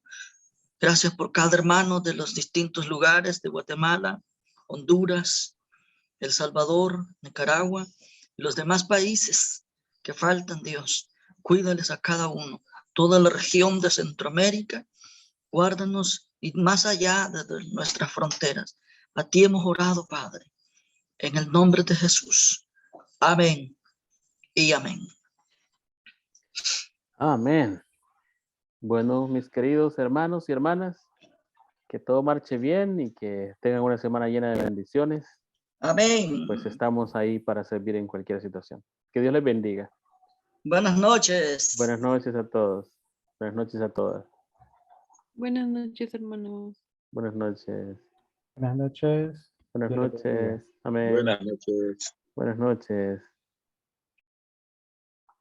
Gracias por cada hermano de los distintos lugares de Guatemala, Honduras, El Salvador, Nicaragua y los demás países que faltan, Dios. Cuídales a cada uno. Toda la región de Centroamérica, guárdanos y más allá de nuestras fronteras. A ti hemos orado, Padre, en el nombre de Jesús. Amén y amén. Amén. Bueno, mis queridos hermanos y hermanas, que todo marche bien y que tengan una semana llena de bendiciones. Amén. Pues estamos ahí para servir en cualquier situación. Que Dios les bendiga. Buenas noches. Buenas noches a todos. Buenas noches a todas. Buenas noches, hermanos. Buenas noches. Buenas noches. Buenas Dios les bendiga. noches. Amén. Buenas noches. Buenas noches.